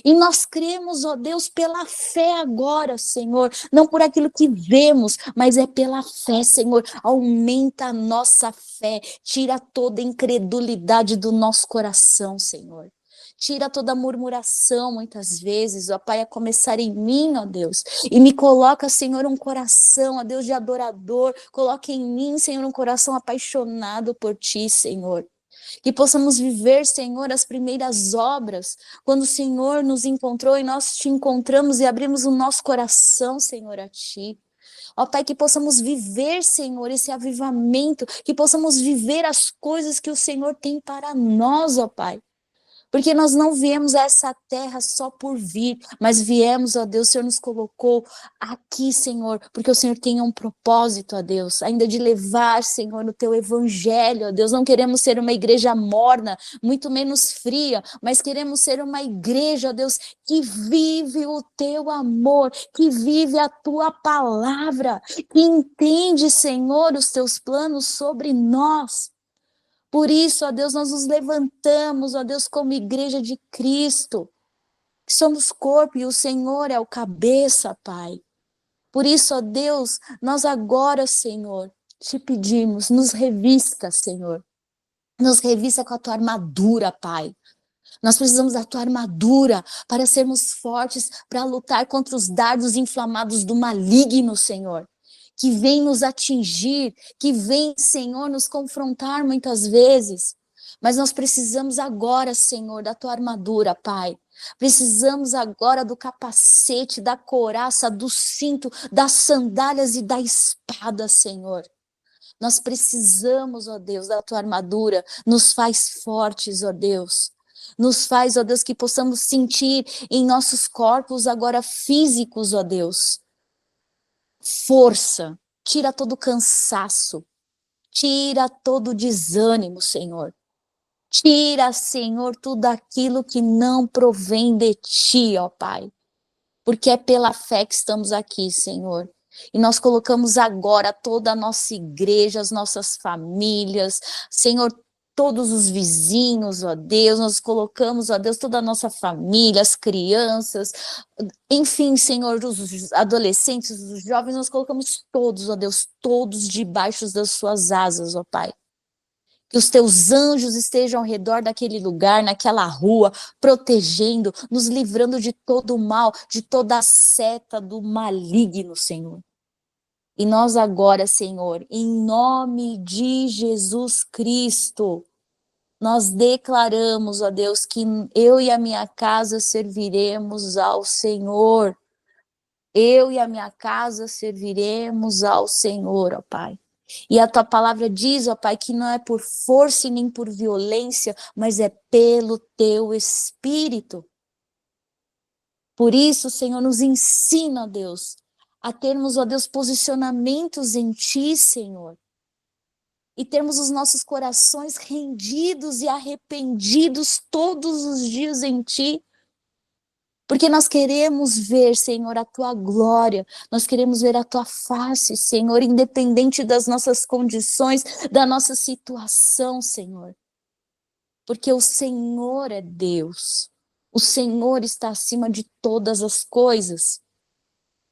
E nós cremos, ó Deus, pela fé agora, Senhor, não por aquilo que vemos, mas é pela fé, Senhor. Aumenta a nossa fé, tira toda a incredulidade do nosso coração, Senhor. Tira toda a murmuração, muitas vezes, ó Pai, a começar em mim, ó Deus. E me coloca, Senhor, um coração, ó Deus, de adorador. Coloque em mim, Senhor, um coração apaixonado por Ti, Senhor. Que possamos viver, Senhor, as primeiras obras, quando o Senhor nos encontrou e nós te encontramos e abrimos o nosso coração, Senhor, a Ti. Ó Pai, que possamos viver, Senhor, esse avivamento, que possamos viver as coisas que o Senhor tem para nós, ó Pai. Porque nós não viemos a essa terra só por vir, mas viemos, ó Deus, o Senhor nos colocou aqui, Senhor, porque o Senhor tem um propósito, ó Deus, ainda de levar, Senhor, no teu evangelho, ó Deus. Não queremos ser uma igreja morna, muito menos fria, mas queremos ser uma igreja, ó Deus, que vive o teu amor, que vive a tua palavra, que entende, Senhor, os teus planos sobre nós. Por isso, ó Deus, nós nos levantamos, ó Deus, como igreja de Cristo, que somos corpo e o Senhor é o cabeça, Pai. Por isso, ó Deus, nós agora, Senhor, te pedimos, nos revista, Senhor. Nos revista com a tua armadura, Pai. Nós precisamos da tua armadura para sermos fortes, para lutar contra os dardos inflamados do maligno, Senhor. Que vem nos atingir, que vem, Senhor, nos confrontar muitas vezes. Mas nós precisamos agora, Senhor, da tua armadura, Pai. Precisamos agora do capacete, da couraça, do cinto, das sandálias e da espada, Senhor. Nós precisamos, ó Deus, da tua armadura. Nos faz fortes, ó Deus. Nos faz, ó Deus, que possamos sentir em nossos corpos agora físicos, ó Deus, força, tira todo o cansaço, tira todo o desânimo, Senhor. Tira, Senhor, tudo aquilo que não provém de Ti, ó Pai. Porque é pela fé que estamos aqui, Senhor. E nós colocamos agora toda a nossa igreja, as nossas famílias, Senhor, todos os vizinhos, ó Deus, nós colocamos, ó Deus, toda a nossa família, as crianças, enfim, Senhor, os adolescentes, os jovens, nós colocamos todos, ó Deus, todos debaixo das suas asas, ó Pai. Que os teus anjos estejam ao redor daquele lugar, naquela rua, protegendo, nos livrando de todo o mal, de toda a seta do maligno, Senhor. E nós agora, Senhor, em nome de Jesus Cristo, nós declaramos, ó Deus, que eu e a minha casa serviremos ao Senhor. Eu e a minha casa serviremos ao Senhor, ó Pai. E a tua palavra diz, ó Pai, que não é por força e nem por violência, mas é pelo teu Espírito. Por isso, Senhor, nos ensina, ó Deus, a termos, ó Deus, posicionamentos em Ti, Senhor. e termos os nossos corações rendidos e arrependidos todos os dias em Ti, porque nós queremos ver, Senhor, a Tua glória, nós queremos ver a Tua face, Senhor, independente das nossas condições, da nossa situação, Senhor, porque o Senhor é Deus, o Senhor está acima de todas as coisas.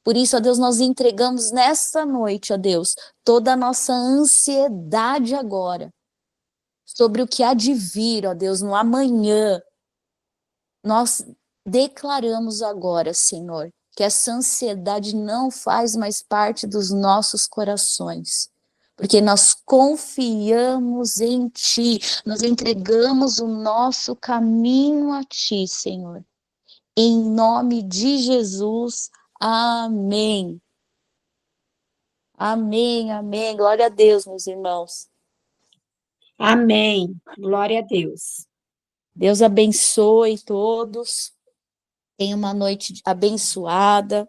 Por isso, ó Deus, nós entregamos nessa noite, ó Deus, toda a nossa ansiedade agora, sobre o que há de vir, ó Deus, no amanhã. Nós declaramos agora, Senhor, que essa ansiedade não faz mais parte dos nossos corações, porque nós confiamos em Ti, nós entregamos o nosso caminho a Ti, Senhor. Em nome de Jesus, amém. Amém, amém. Glória a Deus, meus irmãos. Amém. Glória a Deus. Deus abençoe todos. Tenha uma noite abençoada.